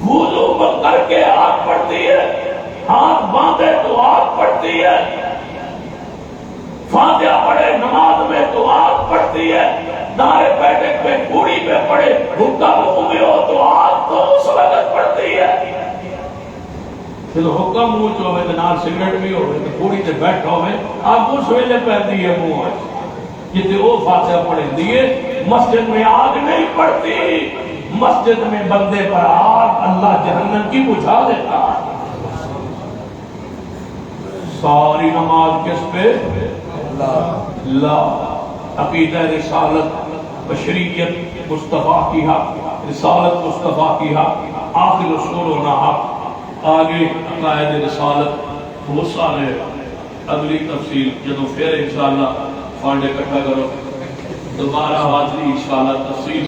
S1: وضو کر کے آگ پڑتی ہے، ہاتھ باندھے تو آگ پڑتی ہے، فاتحہ پڑھے نماز میں تو آگ پڑتی ہے، دارے بیٹھے پہ پوری پہ پڑے حکم منہ میں ہو تو آگ تو اس وقت پڑتی ہے، جب حکم منہ جو ہوئے تو نال سگریٹ بھی ہوئے تو پوری تے بیٹھا ہوئے آگ اس ویلے پہنتی ہے منہ آج جتے وہ فاتحہ پڑھیں دیئے، مسجد میں آگ نہیں پڑتی، مسجد میں بندے پر آگ اللہ جہنم کی بجھا دیتا ہے۔ ساری نماز کس پہ؟ اللہ، عقیدہ رسالت بشریت مصطفیٰ کی حق، رسالت مصطفیٰ کی حق، آخر رسول ہونا حق، آگے عقائد رسالت بہت سارے اگلی تفصیل جدو پھر انشاءاللہ فانڈے کٹھا کرو دوبارہ حاضری انشاءاللہ تفصیل